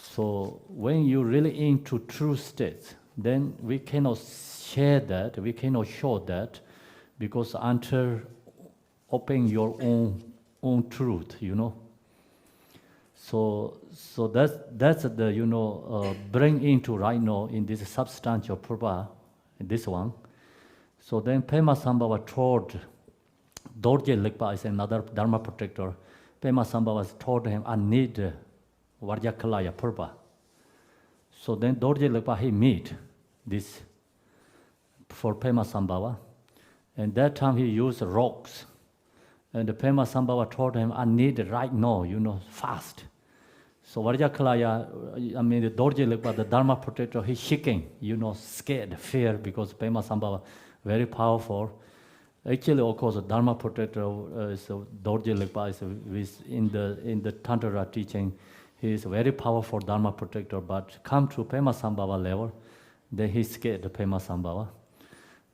So when you really into true states, then we cannot share that, we cannot show that, because until open your own truth, So that's the bring into right now in this substantial purpose, this one. So then Pema Sambhava told Dorje Likpa is another Dharma protector. Pema Sambhava told him, I need Vajrakilaya purpose. So then Dorje Likpa, he meet this for Pema Sambhava. And that time he used rocks. And the Pema Sambhava told him, I need it right now, fast. So Vajrakilaya, the Dorje Likpa, the Dharma protector, he's shaking, scared, fear, because Pema Sambhava, very powerful. Actually, of course, the Dharma protector, so Dorje Likpa is in the Tantra teaching, he is a very powerful Dharma protector, but come to Pema Sambhava level, then he's scared, the Pema Sambhava.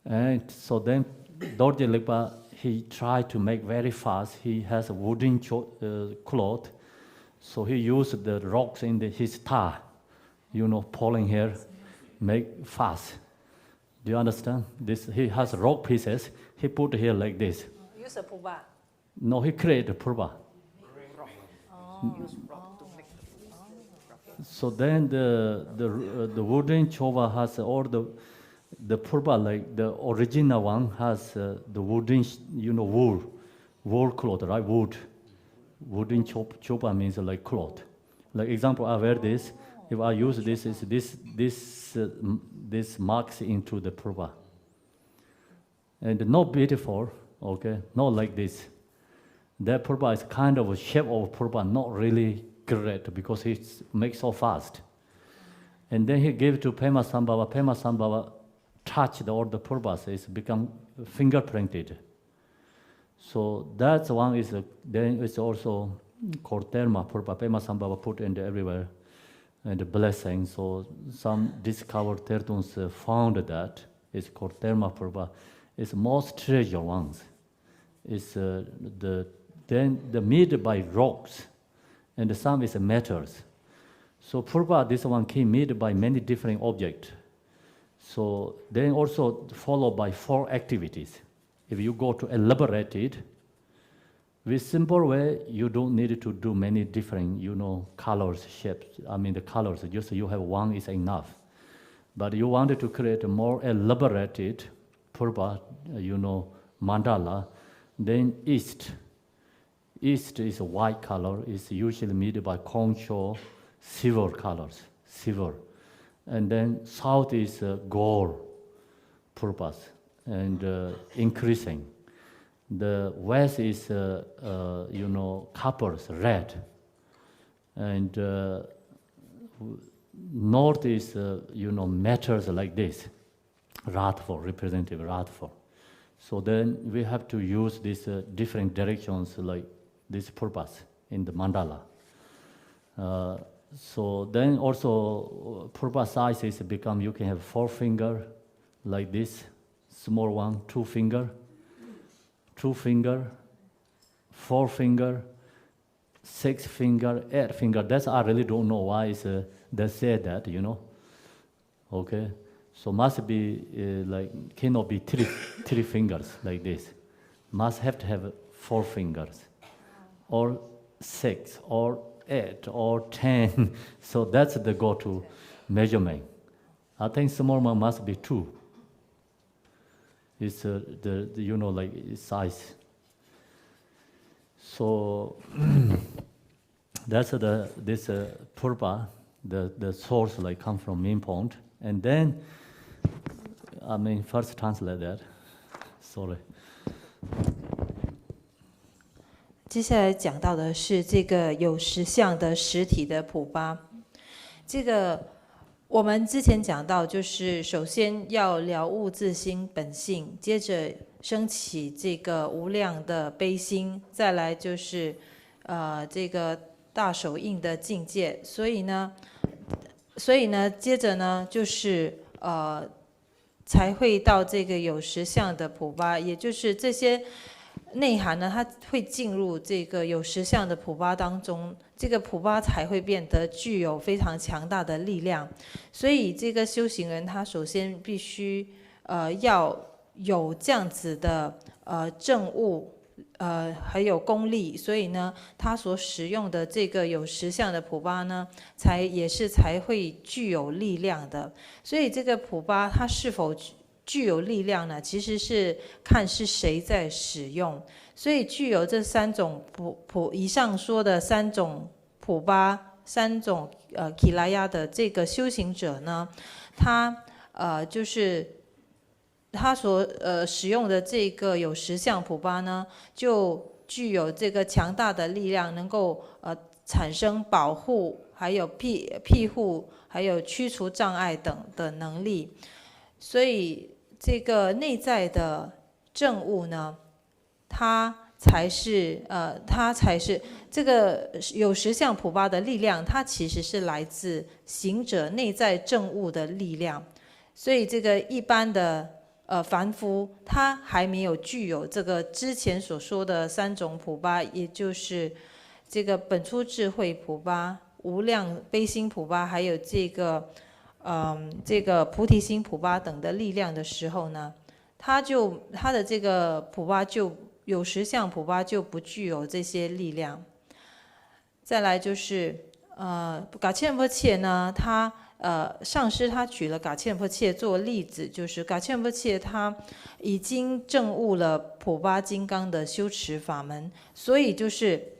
And so then Dorje Likpa, he tried to make very fast. He has a wooden cloth, so he used the rocks in his tar, pulling here, make fast. Do you understand? This he has rock pieces. He put here like this. Use a puba. No, he created a purba. Use rock to make So then the wooden chova has all the purba, the original one has the wooden, wool cloth, right? Wooden chopa means like cloth. Like example, I wear this. If I use this, this marks into the purba. And not beautiful, okay? Not like this. That purba is kind of a shape of purba, not really great because he makes so fast. And then he gave to Pema Sambhava. Pema Sambhava touched all the purbas. It's become fingerprinted. So that's one is, then it's also called Terma Purba. Pema Sambhava put in everywhere. And the blessing. So some discovered Tertuns found that. It's called Terma Purba. It's most treasure ones. It's then the made by rocks, and some is metals. So purba, this one came made by many different objects. So then also followed by 4 activities. If you go to elaborate it, with simple way, you don't need to do many different, colors, shapes. The colors, just you have one is enough. But you wanted to create a more elaborated purba, mandala, then east. East is a white color. It's usually made by concho, silver colors, silver. And then south is gold purpose. and increasing. The west is, couples, red, and north is, matters like this, Radha, representative Radha. So then we have to use these different directions like this purpose in the mandala. So then also purpose size is become, you can have 4 finger like this, small one, 2 finger, 2 finger, 4 finger, 6 finger, 8 finger. That's I really don't know why they say that, Okay, so must be cannot be 3 fingers like this. Must have to have 4 fingers, or 6, or 8, or 10. So that's the go-to measurement. I think small one must be 2. It's size. So that's this purpa, the source come from main point, and then first translate that. Sorry. 接下来讲到的是这个有实相的实体的普巴。这个我们之前讲到，就是首先要了悟自心本性，接着升起这个无量的悲心，再来就是这个大手印的境界。所以呢，接着呢就是才会到这个有实相的普巴，也就是这些内涵呢，它会进入这个有实相的普巴当中，这个普巴才会变得具有非常强大的力量。所以这个修行人他首先必须要有这样子的证悟，还有功力，所以呢，他所使用的这个有实相的普巴呢，才会具有力量的。所以这个普巴它是否具有力量呢？其实是看是谁在使用。所以具有这3种以上说的3种普巴，3种基拉亚的这个修行者呢，他就是他所使用的这个有实相普巴呢，就具有这个强大的力量，能够产生保护，还有庇护，还有驱除障碍等的能力。所以这个内在的证悟呢，它才是这个有实相普巴的力量，它其实是来自行者内在证悟的力量。所以这个一般的凡夫，他还没有具有这个之前所说的3种普巴，也就是这个本初智慧普巴、无量悲心普巴，还有这个菩提心普巴等的力量的时候呢，他的这个普巴就有实相普巴就不具有这些力量。再来就是噶切波切呢，他上师他举了噶切波切做例子，就是噶切波切他已经证悟了普巴金刚的修持法门，所以就是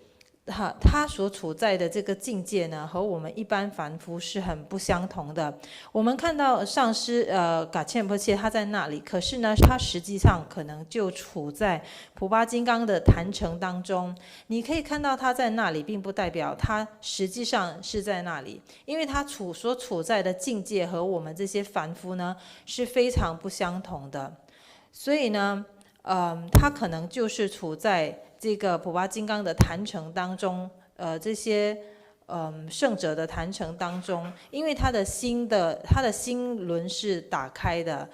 他所处在的这个境界呢，和我们一般凡夫是很不相同的。我们看到上师噶切波切他在那里，可是呢，他实际上可能就处在普巴金刚的坛城当中。你可以看到他在那里，并不代表他实际上是在那里，因为他所处在的境界和我们这些凡夫呢是非常不相同的。所以呢，他可能就是处在这个普巴金刚的坛城当中，这些圣者的坛城当中，因为他的心轮是打开的，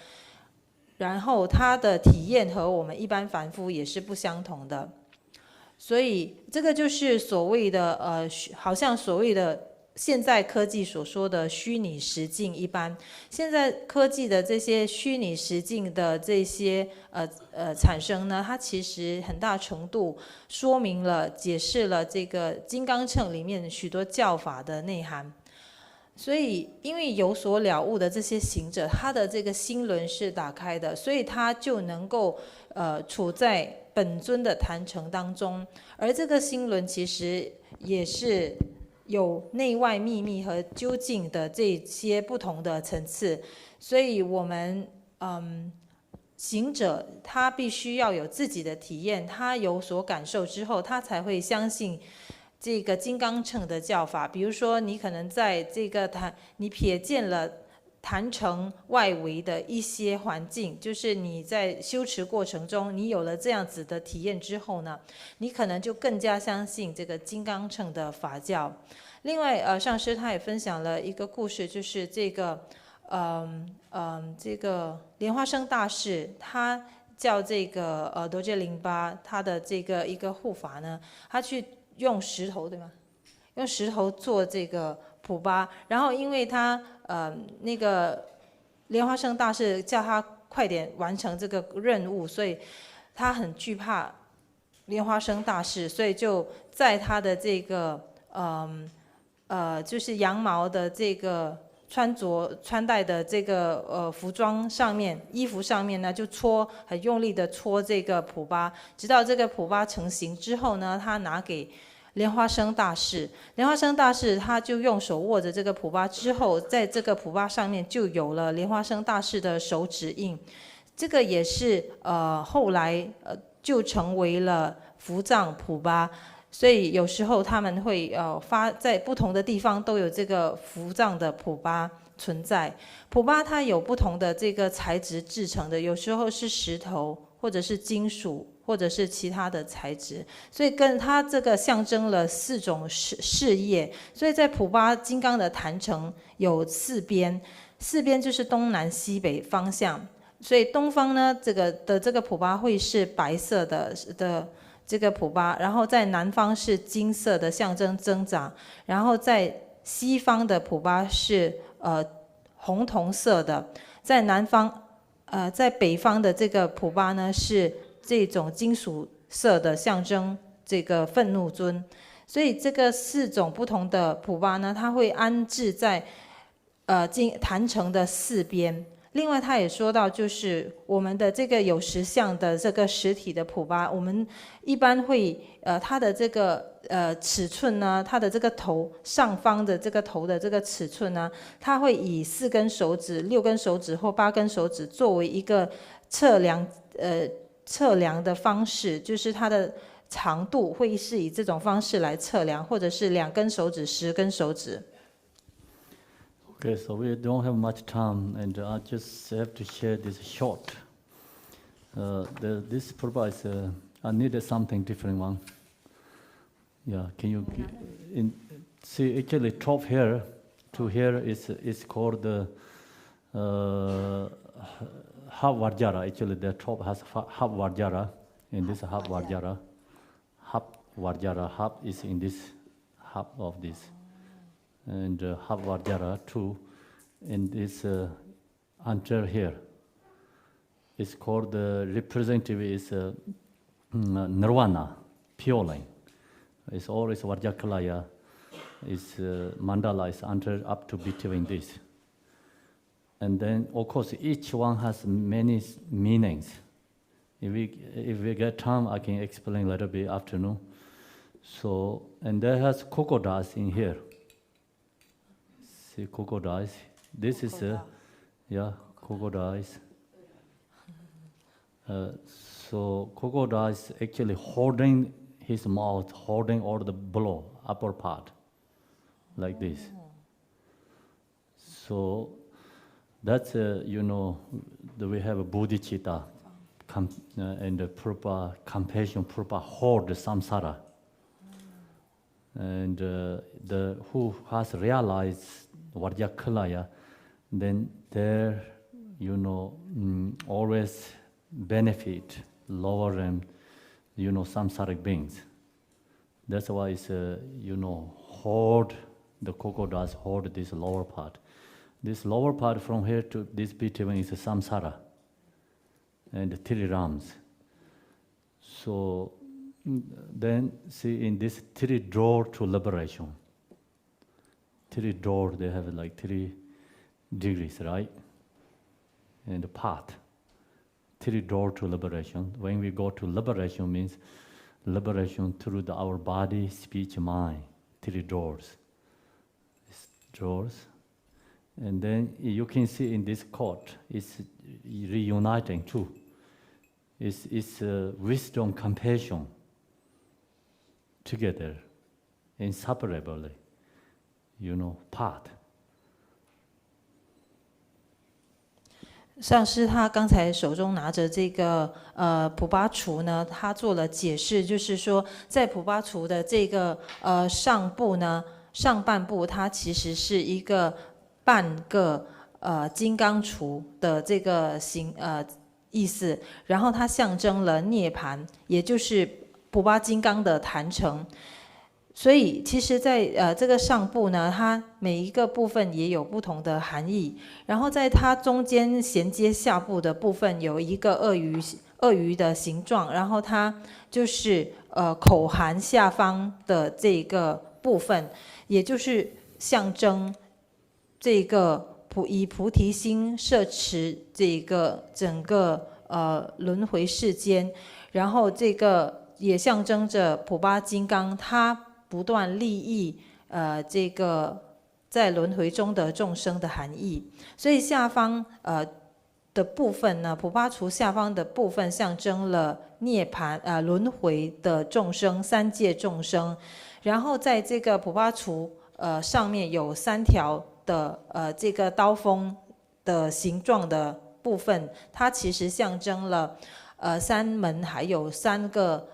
然后他的体验和我们一般凡夫也是不相同的，所以这个就是所谓的好像所谓的现在科技所说的虚拟实境一般。现在科技的这些虚拟实境的这些产生呢，它其实很大程度说明了解释了这个金刚乘里面许多教法的内涵。所以因为有所了悟的这些行者，他的这个心轮是打开的，所以他就能够处在本尊的坛城当中。而这个心轮其实也是有内外秘密和究竟的这些不同的层次，所以我们行者他必须要有自己的体验，他有所感受之后，他才会相信这个金刚乘的教法。比如说，你可能在这个你瞥见了坛城外围的一些环境，就是你在修持过程中，你有了这样子的体验之后呢，你可能就更加相信这个金刚乘的法教。另外，上师他也分享了一个故事，就是这个莲花生大士，他叫这个多杰林巴，他的这个一个护法呢，他去用石头，对吗？用石头做这个普巴，然后因为他那个莲花生大士叫他快点完成这个任务，所以他很惧怕莲花生大士，所以就在他的这个就是羊毛的这个穿戴的这个服装上面，衣服上面呢，就很用力的搓这个普巴，直到这个普巴成型之后呢，他拿给莲花生大士，莲花生大士他就用手握着这个普巴，之后在这个普巴上面就有了莲花生大士的手指印，这个也是后来就成为了伏藏普巴。所以有时候他们会在不同的地方都有这个伏藏的普巴存在。普巴它有不同的这个材质制成的，有时候是石头，或者是金属，或者是其他的材质，所以跟它这个象征了4种事业。所以在普巴金刚的坛城有4边，4边就是东南西北方向。所以东方呢，这个普巴会是白色的这个普巴，然后在南方是金色的，象征增长，然后在西方的普巴是红铜色的，在在北方的这个普巴呢是这种金属色的，象征这个愤怒尊。所以这个4种不同的普巴呢，它会安置在坛城的4边。另外他也说到，就是我们的这个有实相的这个实体的普巴，我们一般会它的这个尺寸呢，它的这个头上方的这个头的这个尺寸呢，它会以4根手指、6根手指或8根手指作为一个测量的方式，就是它的长度会是以这种方式来测量，或者是2根手指、10根手指。Okay, so we don't have much time, and I just have to share this short. This purpose, I needed something different one. Yeah, can you see? Actually, top here to here is called the half Vajra. Actually, the top has half Vajra, and this half Vajra. Half Vajra, half is in this half of this. And half Vajra too, and this under here is called the representative is Nirvana, pure line. It's always Vajrakilaya, is mandala is under up to between this. And then of course each one has many meanings. If we get time, I can explain a little bit afternoon. So, and there has crocodiles in here. See crocodiles. This is crocodiles. So crocodiles actually holding his mouth, holding all the below upper part, like this. So that's we have a bodhicitta, and the proper compassion, proper hold the samsara, and the who has realized Vajrakilaya, then there, always benefit lower and, samsaric beings. That's why it's, hold, the crocodiles hold this lower part. This lower part from here to this between is samsara and 3 realms. So then see in this 3 door to liberation. 3 doors, they have like 3 degrees, right? And the path. 3 doors to liberation. When we go to liberation, means liberation through our body, speech, mind. 3 doors. Doors. And then you can see in this court, it's reuniting too. It's wisdom, compassion together, inseparably, part. 上师他刚才手中拿着这个普巴厨呢，他做了解释，就是说在普巴厨的这个上部呢，上半部它其实是一个半个金刚杵的这个意思，然后它象征了涅槃，也就是普巴金刚的坛城。所以其实在这个上部呢，它每一个部分也有不同的含义。然后在它中间衔接下部的部分有一个鳄鱼的形状，然后它就是口含下方的这个部分，也就是象征这个以菩提心摄持这个整个轮回世间，然后这个也象征着普巴金刚它不断利益这个在轮回中的众生的含义。所以下方的部分呢，普巴厨下方的部分象征了涅槃轮回的众生，三界众生。然后在这个普巴厨上面有3条的这个刀锋的形状的部分，它其实象征了3门还有3个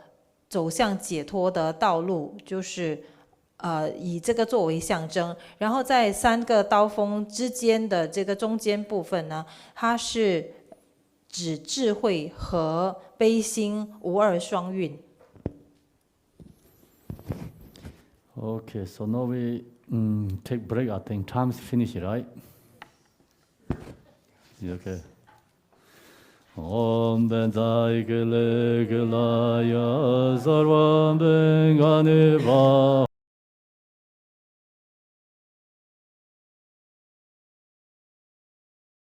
走向解脱的道路，就是以这个作为象征。然后在3个刀锋之间的这个中间部分呢，它是指智慧和悲心无二双运。Okay, so now we take break. I think time's finished, right? Okay. Om ben zai gele gelaya sarvam ben gane ba